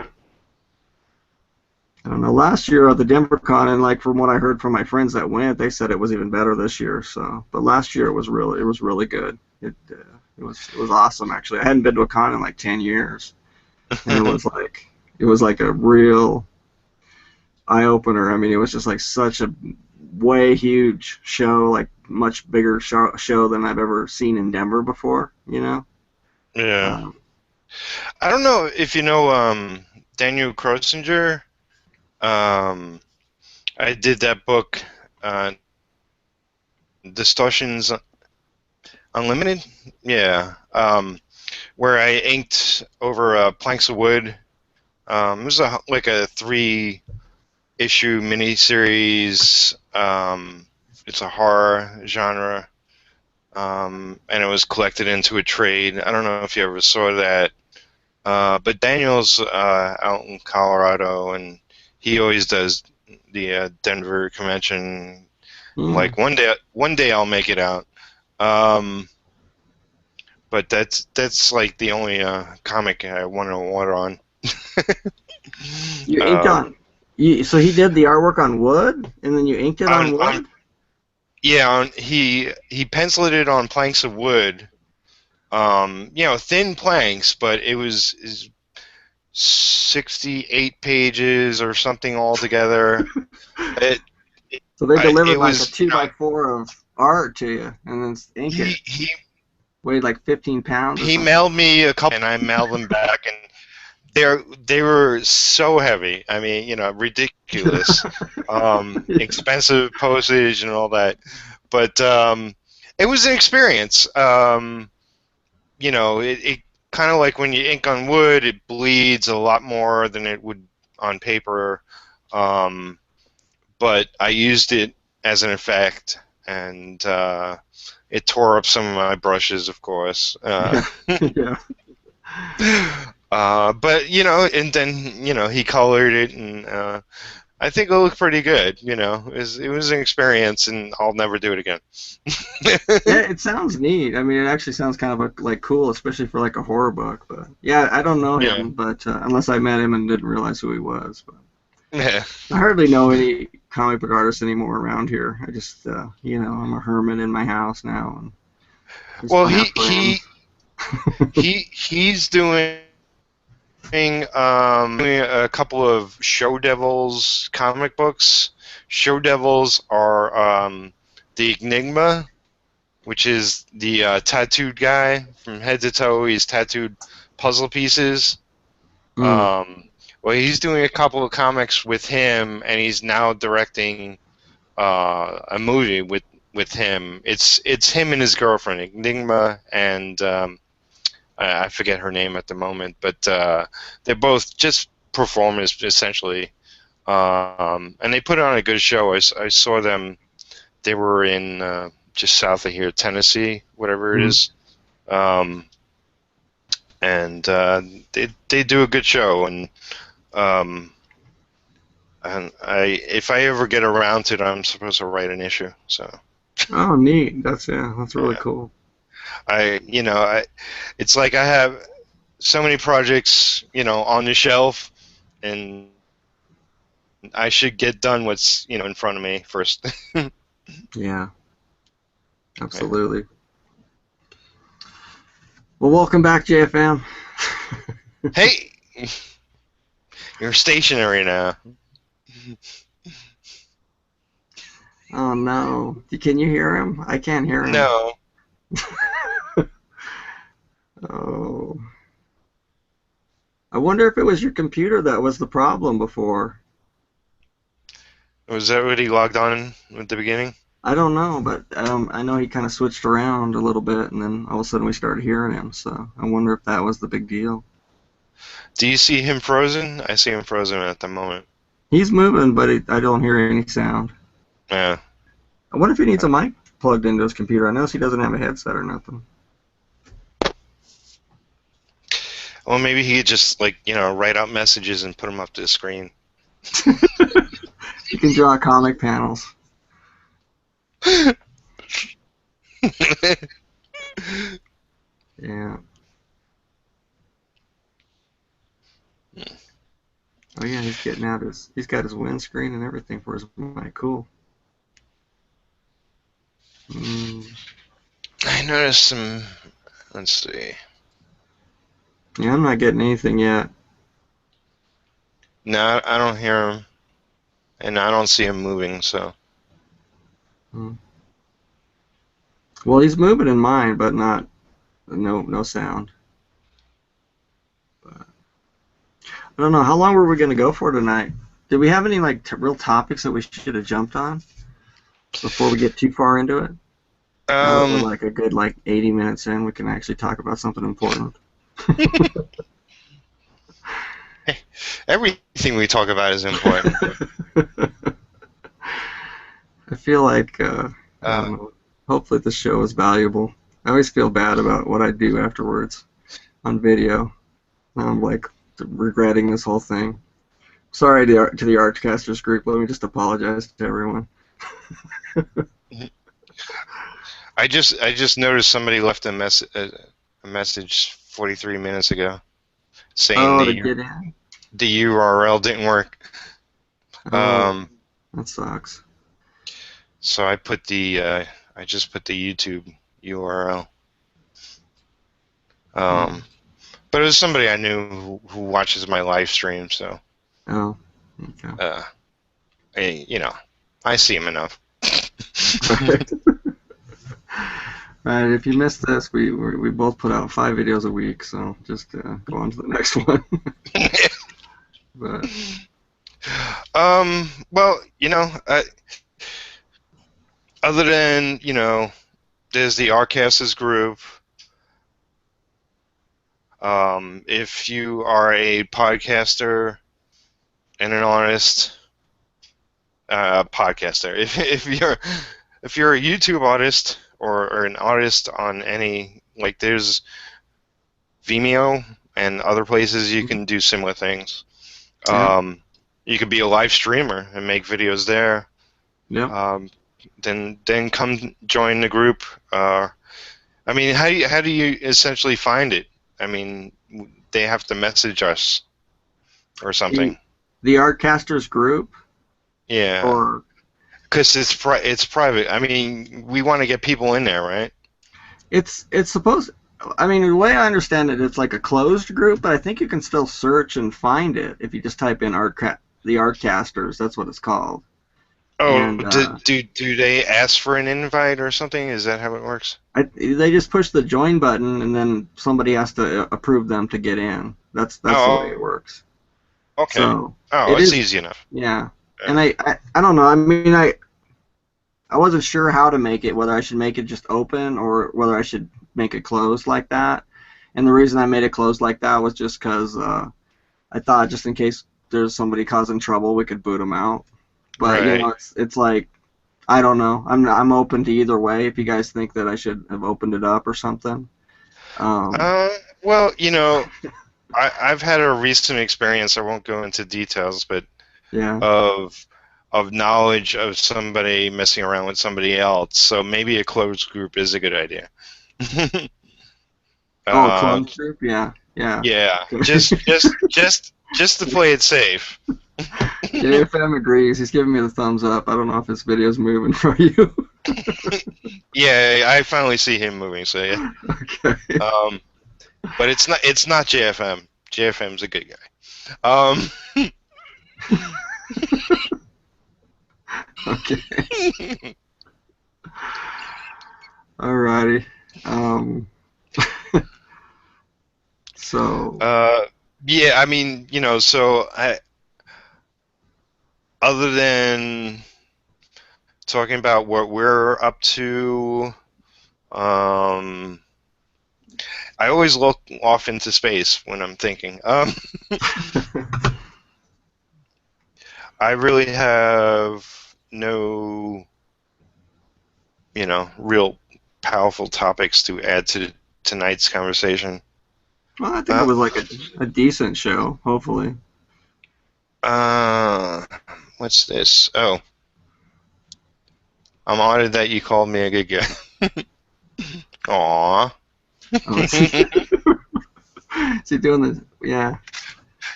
I don't know. Last year at the Denver Con, and like from what I heard from my friends that went, they said it was even better this year. So, but last year it was really good. It was awesome actually. I hadn't been to a con in like 10 years, and it was like a real eye opener. I mean, it was just like such a way huge show, like much bigger show than I've ever seen in Denver before. Yeah. Um, I don't know if you know Daniel Krosinger. I did that book, Distortions Unlimited. Yeah. Where I inked over planks of wood. It was like a 3-issue miniseries. It's a horror genre, and it was collected into a trade. I don't know if you ever saw that, but Daniel's out in Colorado, and he always does the Denver convention. Like one day I'll make it out. But that's like the only comic I want to order on. you inked Um, on. So he did the artwork on wood, and then you inked it on wood. Yeah, he penciled it on planks of wood. Thin planks, but it was 68 pages or something altogether. It So they delivered it like a was 2x4 of art to you, and then ink it. he Weighed like 15 pounds or he something. mailed me a couple, and I mailed them back, and they were so heavy. I mean, ridiculous, Yeah. expensive postage and all that. But It was an experience. You know, it kind of like when you ink on wood, it bleeds a lot more than it would on paper. But I used it as an effect, and it tore up some of my brushes, of course. Yeah. But you know, and then you know he colored it, and I think it looked pretty good. You know, it was an experience, and I'll never do it again. Yeah, it sounds neat. I mean, it actually sounds kind of like cool, especially for like a horror book. But yeah, I don't know Yeah. him, but unless I met him and didn't realize who he was. But Yeah. I hardly know any comic book artists anymore around here. I just, I'm a hermit in my house now, and just Well, don't have he friends. he's doing a couple of Show Devils comic books. Show Devils are the Enigma, which is the tattooed guy from head to toe. He's tattooed puzzle pieces. Mm, Well, he's doing a couple of comics with him, and he's now directing a movie with him. It's him and his girlfriend, Enigma, and I forget her name at the moment, but they're both just performers essentially, and they put on a good show. I saw them. They were in just south of here, Tennessee, whatever it mm. is, um, and they do a good show. Um, and if I ever get around to it, I'm supposed to write an issue. So Oh, neat. That's really yeah, cool. it's like I have so many projects, on the shelf, and I should get done what's, in front of me first. Yeah, absolutely. Well, welcome back, JFM. Hey, you're stationary now. Oh no, can you hear him? I can't hear him. No. Oh, I wonder if it was your computer that was the problem before. Was that what he logged on at the beginning? I don't know, but I know he kind of switched around a little bit, and then all of a sudden we started hearing him. So I wonder if that was the big deal. Do you see him frozen? I see him frozen at the moment. He's moving, but I don't hear any sound. Yeah. I wonder if he needs a mic plugged into his computer. I notice he doesn't have a headset or nothing. Well, maybe he could just, write out messages and put them up to the screen. He can draw comic panels. Yeah. Oh yeah, he's got his windscreen and everything for his mic. Cool. I noticed some. Let's see. Yeah, I'm not getting anything yet. No, I don't hear him, and I don't see him moving. So. Well, he's moving in mine, but no sound. But I don't know. How long were we going to go for tonight? Did we have any real topics that we should have jumped on before we get too far into it? Now that we're a good 80 minutes in, we can actually talk about something important. Everything we talk about is important. I feel like I don't know, hopefully the show is valuable. I always feel bad about what I do afterwards on video. I'm regretting this whole thing. Sorry to the Artcasters group. Let me just apologize to everyone. I just noticed somebody left a message 43 minutes ago saying To get in. the URL didn't work. That sucks. So I just put the YouTube URL. But it was somebody I knew who watches my live stream, so. Oh, okay. I see him enough. Right, if you missed this, we both put out 5 videos a week, so just go on to the next one. But well, other than there's the Artcasters group. If you are a podcaster and an artist, podcaster. If you're a YouTube artist or an artist on any, like, there's Vimeo and other places you can do similar things. Yeah. You could be a live streamer and make videos there. Yeah. Then come join the group. I mean, how do you essentially find it? I mean, they have to message us or something. The Artcasters group, Yeah, or because it's private. I mean, we want to get people in there, right? it's supposed. I mean, the way I understand it, it's like a closed group, but I think you can still search and find it if you just type in the Artcasters. That's what it's called. Oh, And do they ask for an invite or something? Is that how it works? they just push the join button, and then somebody has to approve them to get in. That's the way it works. Okay. So It's easy enough. Yeah. And I don't know. I mean, I wasn't sure how to make it, whether I should make it just open or whether I should make it closed like that. And the reason I made it closed like that was just because I thought just in case there's somebody causing trouble, we could boot them out. But Right. you know, it's like, I don't know. I'm open to either way. If you guys think that I should have opened it up or something. Well, you know, I've had a recent experience. I won't go into details, but Yeah. of knowledge of somebody messing around with somebody else. So maybe a closed group is a good idea. Oh, closed group. Yeah. Yeah. Yeah, just to play it safe. JFM agrees. He's giving me the thumbs up. I don't know if this video's moving for you. Yeah, I finally see him moving. So yeah. Okay. But it's not JFM. JFM's a good guy. Okay. Alrighty. So. Yeah, I mean, you know, so other than talking about what we're up to, I always look off into space when I'm thinking. I really have no, you know, real powerful topics to add to tonight's conversation. Well, I think it was like a decent show, hopefully. What's this? Oh. I'm honored that you called me a good guy. Aww. Oh, is he doing this? Yeah.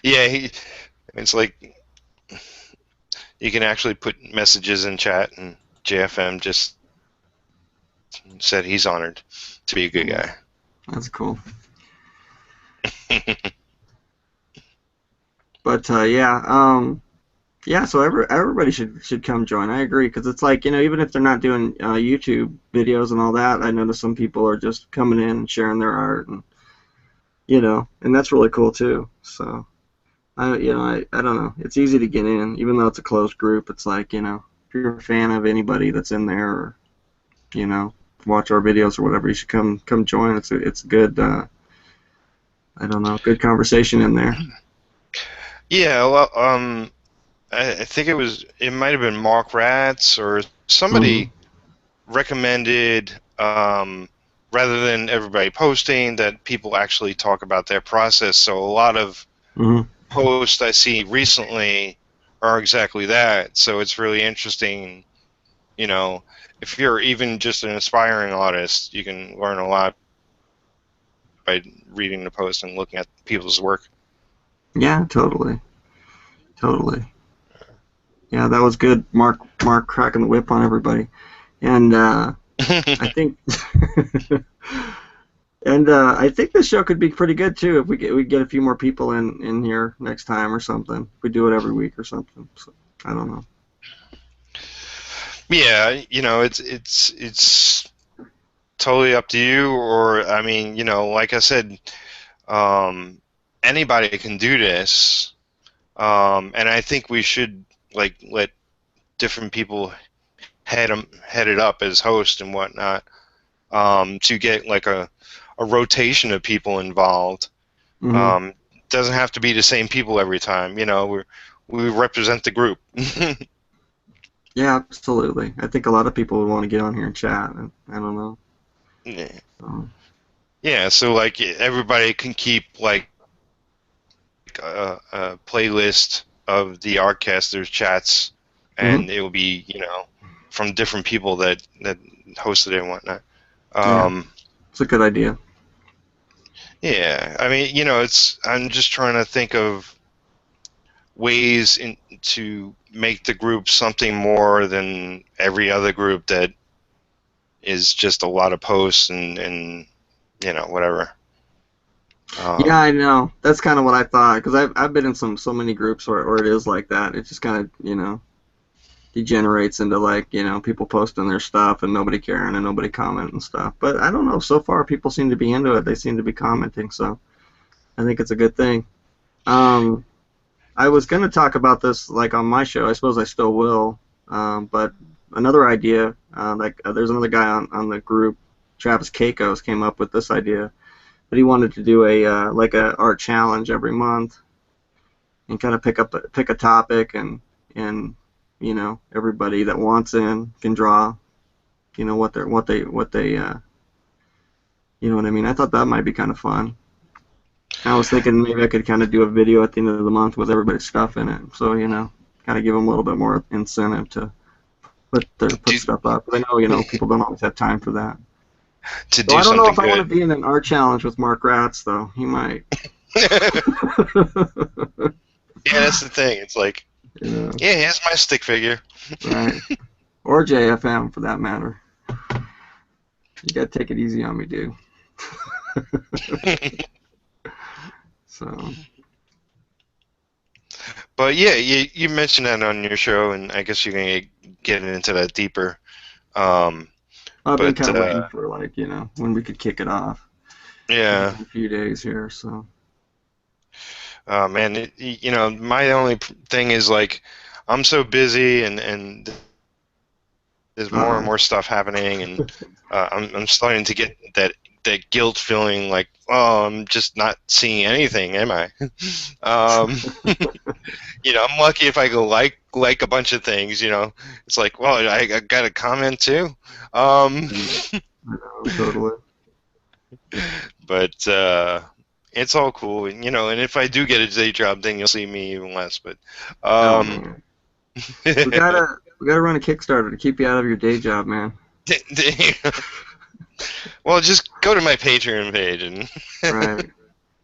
Yeah, it's like you can actually put messages in chat, and JFM just said he's honored to be a good guy. That's cool. But yeah. So everybody should come join. I agree, because it's like, you know, even if they're not doing YouTube videos and all that, I notice some people are just coming in and sharing their art, and you know, and that's really cool too. So I don't know. It's easy to get in, even though it's a closed group. It's like, you know, if you're a fan of anybody that's in there, or you know, watch our videos or whatever, you should come join. It's good. I don't know, good conversation in there. Yeah, well, I think it might have been Mark Ratz or somebody recommended, rather than everybody posting, that people actually talk about their process. So a lot of posts I see recently are exactly that. So it's really interesting, you know, if you're even just an aspiring artist, you can learn a lot by reading the post and looking at people's work. Yeah, totally. Yeah, that was good. Mark cracking the whip on everybody, and I think, I think this show could be pretty good too if we get a few more people in here next time or something. If we do it every week or something. So, I don't know. Yeah, you know, it's totally up to you. Or, I mean, you know, like I said, anybody can do this, and I think we should like let different people head it up as host and whatnot. to get like a rotation of people involved. Hmm. Doesn't have to be the same people every time. We represent the group. Yeah, absolutely. I think a lot of people would want to get on here and chat. And I don't know. Yeah. So, Yeah, so like everybody can keep like a playlist of the Artcasters chats, hmm. and it will be from different people that hosted it and whatnot. Yeah, Um, it's a good idea. yeah, I mean I'm just trying to think of ways to make the group something more than every other group that is just a lot of posts and whatever. Yeah, Um, I know. That's kind of what I thought because I've been in so many groups where it is like that. It just kind of degenerates into like people posting their stuff and nobody caring and nobody commenting and stuff. But I don't know. So far, people seem to be into it. They seem to be commenting, so I think it's a good thing. Um, I was going to talk about this like on my show. I suppose I still will. But another idea, there's another guy on the group, Travis Keikos, came up with this idea. But he wanted to do a like a art challenge every month and kind of pick a topic and everybody that wants in can draw what they you know what I mean. I thought that might be kind of fun. I was thinking maybe I could kind of do a video at the end of the month with everybody's stuff in it, so kind of give them a little bit more incentive to put do stuff up. But I know people don't always have time for that. to So do I don't know something if I want to good. be in an art challenge with Mark Ratz though. He might. Yeah, that's the thing. It's like, Yeah, yeah, here's my stick figure. right. Or JFM for that matter. You gotta take it easy on me, dude. So But yeah, you mentioned that on your show, and I guess you're gonna get into that deeper. Um, I've been but kind of waiting for like when we could kick it off. yeah, In a few days here, so. man, my only thing is like, I'm so busy, and there's more and Uh-oh. more stuff happening, and I'm starting to get that guilt feeling like, oh, I'm just not seeing anything, am I? um, I'm lucky if I go like a bunch of things. It's like, well, I got a comment too. Um, Yeah, I know, totally. but it's all cool, and if I do get a day job, then you'll see me even less. But Oh um, man, we gotta run a Kickstarter to keep you out of your day job, man. well, just go to my Patreon page, and Right.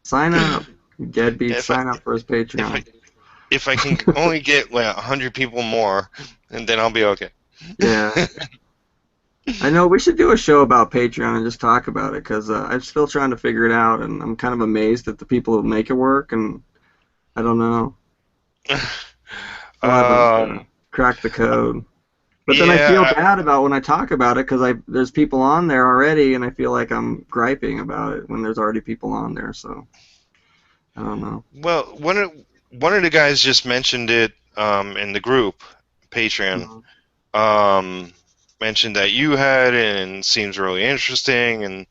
Sign up, you deadbeat. if I Sign up for his if I Patreon. if I can only get like 100 people more, and then I'll be okay. Yeah. I know we should do a show about Patreon and just talk about it because I'm still trying to figure it out, and I'm kind of amazed at the people who make it work, and I don't know. Still haven't cracked the code. But then I feel Yeah, bad about when I talk about it because there's people on there already, and I feel like I'm griping about it when there's already people on there. So I don't know. well, one of the guys just mentioned it in the group Patreon. Mhm. Um, mentioned that you had it and seems really interesting and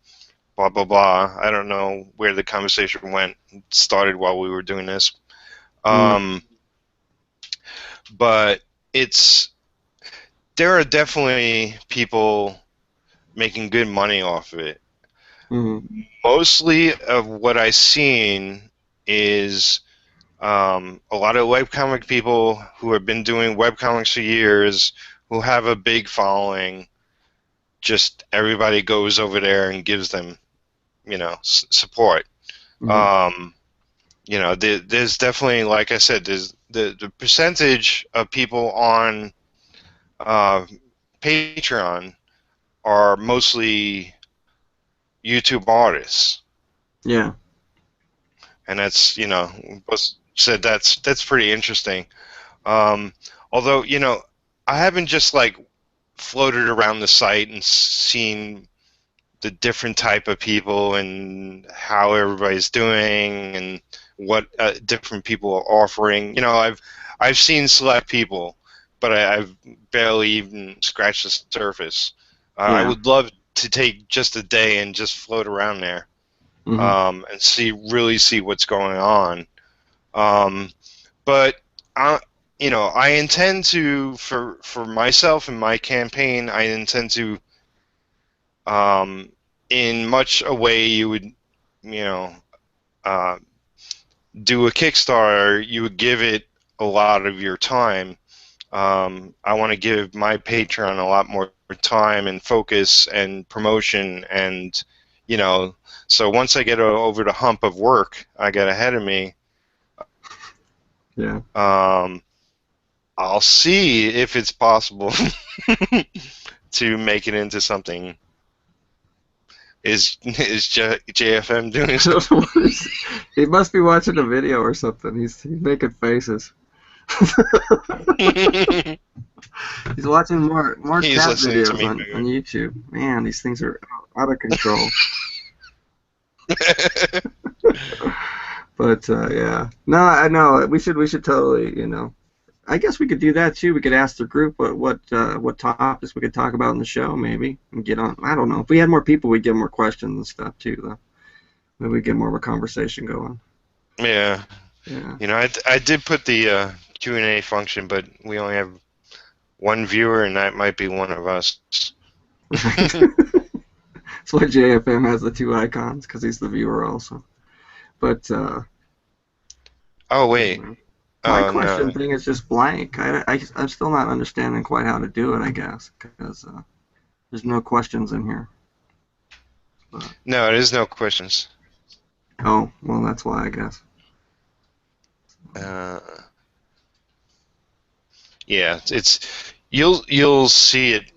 blah blah blah. I don't know where the conversation went. It started while we were doing this. Mm. Um, but it's there are definitely people making good money off of it. Mhm. Mostly of what I've seen is a lot of webcomic people who have been doing webcomics for years, who have a big following. Just everybody goes over there and gives them, support. Mhm. Um, there's definitely, like I said, there's the percentage of people on uh, Patreon are mostly YouTube artists, Yeah. and that's was said that's pretty interesting. Um, although I haven't just like floated around the site and seen the different type of people and how everybody's doing and what different people are offering. I've seen select people, but I've barely even scratched the surface. I Yeah. would love to take just a day and just float around there, Mhm. and really see what's going on. But I intend to, for myself and my campaign, I intend to, in much a way you would, you know, uh, do a Kickstarter, you would give it a lot of your time. I want to give my Patreon a lot more time and focus and promotion, and so once I get over the hump of work I got ahead of me, Yeah. I'll see if it's possible to make it into something. Is JFM doing something? He must be watching a video or something. He's making faces. He's watching more He's cat listening to videos me. on YouTube. Man, these things are out of control. But yeah, no, I know we should totally, I guess we could do that too. We could ask the group what topics we could talk about in the show, maybe, and get on. I don't know. If we had more people, we'd get more questions and stuff too, though. Maybe we'd get more of a conversation going. Yeah. Yeah. I did put the Q&A function, but we only have one viewer, and that might be one of us. Right. That's why JFM has the two icons, because he's the viewer also. But Oh wait. my Oh question no. thing is just blank. I'm still not understanding quite how to do it, I guess, because there's no questions in here. But, No, there's no questions. oh, well, that's why, I guess. Yeah, it's you'll see it.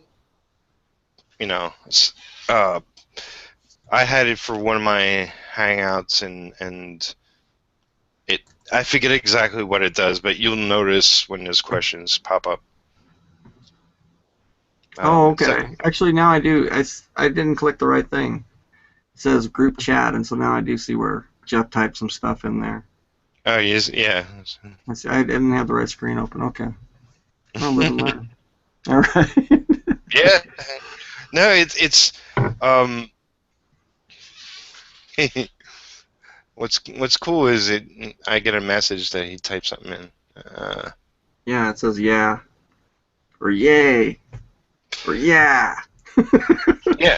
I had it for one of my hangouts, and I forget exactly what it does, but you'll notice when there's questions pop up. Oh, okay. Actually, now I do. I didn't click the right thing. It says group chat, and so now I do see where Geoff typed some stuff in there. Oh, yes, yeah. I didn't have the right screen open. Okay. I'll live and learn. All right. Yeah. No, it's what's cool is I get a message that he types something in. Yeah, it says yeah, or yay, or yeah. Yeah.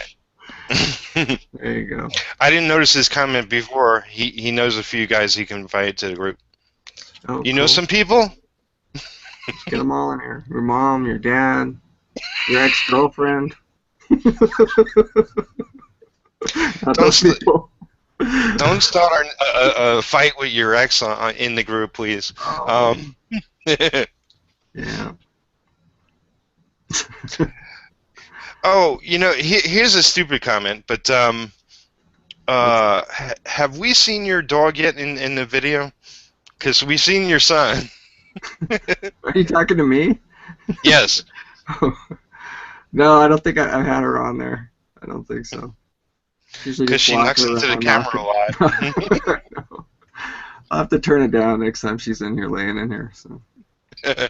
There you go. I didn't notice his comment before. He knows a few guys he can invite to the group. Oh, You cool. know some people? Get them all in here. Your mom, your dad, your ex-girlfriend. Not those people. Don't start a fight with your ex in the group, please. Oh. Yeah. Oh, here's a stupid comment, but have we seen your dog yet in the video? Because we've seen your son. Are you talking to me? Yes. No, I don't think I've had her on there. I don't think so. Because she knocks into the camera a lot. No. I'll have to turn it down next time she's in here, laying in here. So. Yeah.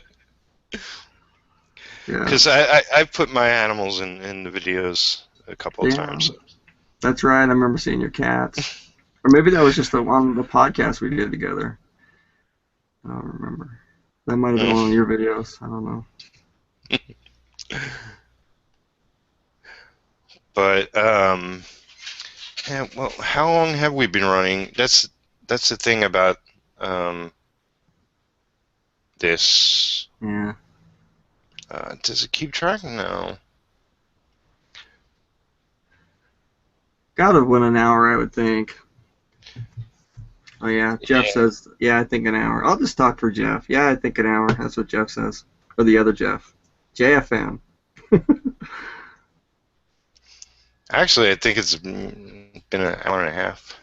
Because I've put my animals in the videos a couple of times. That's right. I remember seeing your cats. Or maybe that was just on the podcast we did together. I don't remember. That might have been one of your videos. I don't know. But yeah, well, how long have we been running? That's the thing about this. Yeah. Does it keep track? No. Gotta have went an hour, I would think. Oh yeah, Geoff says, yeah, I think an hour. I'll just talk for Geoff. Yeah, I think an hour. That's what Geoff says. Or the other Geoff. JFM. Actually, I think it's been an hour and a half,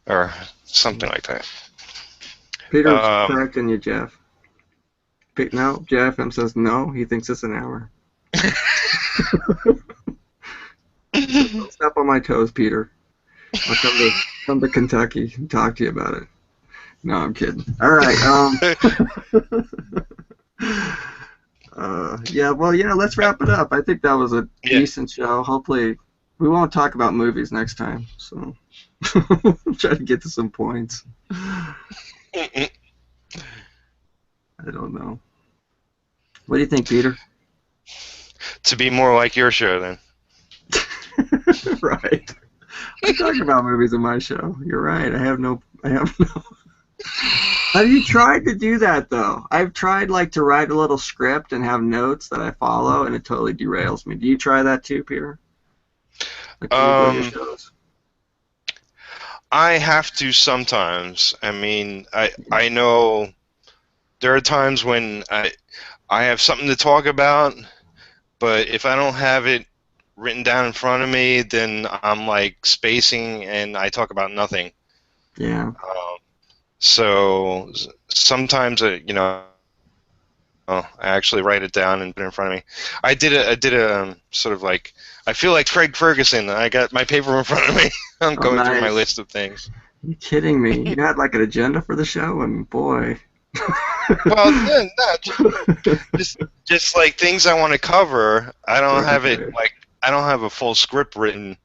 or something like that. Peter's correcting you, Geoff. No, JFM says no. He thinks it's an hour. Don't step on my toes, Peter. I'll come to Kentucky and talk to you about it. No, I'm kidding. All right. Yeah. Well, yeah. Let's wrap it up. I think that was a decent show. Hopefully We won't talk about movies next time, so try to get to some points. I don't know. What do you think, Peter? To be more like your show, then. Right. I talk about movies in my show. You're right. I have no. Have you tried to do that though? I've tried to write a little script and have notes that I follow, and it totally derails me. Do you try that too, Peter? Like when you go to your shows? I have to sometimes. I mean, I know there are times when I have something to talk about, but if I don't have it written down in front of me, then I'm spacing and I talk about nothing. Yeah. So sometimes, I actually write it down and put it in front of me. I did a sort of I feel like Craig Ferguson. I got my paper in front of me. I'm going through my list of things. You kidding me? You had an agenda for the show, and boy. Well, no, just things I want to cover. I don't have it I don't have a full script written,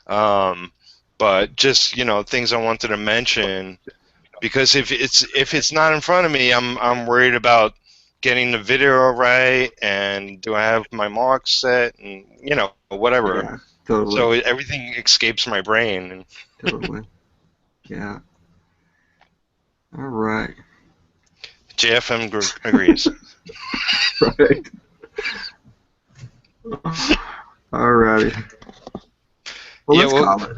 but just things I wanted to mention, because if it's not in front of me, I'm worried about getting the video right, and do I have my marks set, and whatever. Yeah, totally. So everything escapes my brain. Totally. Yeah. All right. JFM agrees. Right. Alrighty. Well, let's call it.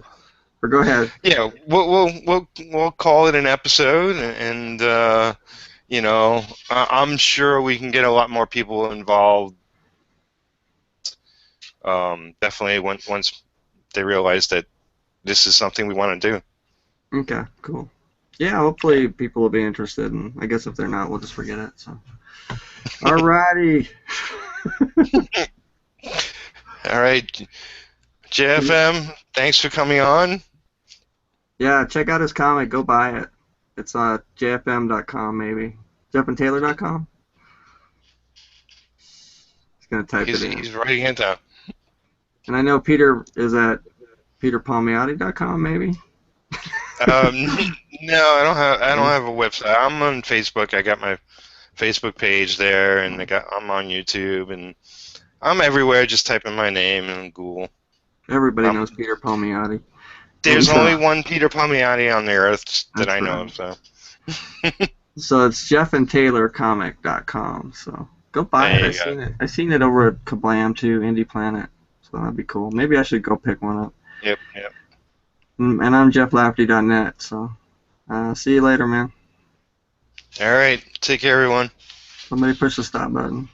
Or go ahead. Yeah, we'll call it an episode, and I'm sure we can get a lot more people involved. Definitely once they realize that this is something we want to do. Okay, cool. Yeah, hopefully people will be interested, and I guess if they're not, we'll just forget it. So, alrighty. All right, JFM, thanks for coming on. Yeah, check out his comic. Go buy it. It's jfm.com, maybe. Jeffandtaylor.com? He's going to type it in. He's writing it down. And I know Peter is at peterpalmiotti.com, maybe? No, I don't have a website. I'm on Facebook. I got my Facebook page there, and I'm on YouTube, and I'm everywhere. Just type in my name in Google. Everybody knows Peter Palmiotti. There's only one Peter Palmiotti on the earth that I know of, so. So it's jeffandtaylorcomic.com. So go buy it. I seen it over at Kablam too, Indie Planet. So that'd be cool. Maybe I should go pick one up. Yep. And I'm jefflafferty.net. So see you later, man. All right. Take care, everyone. Somebody push the stop button.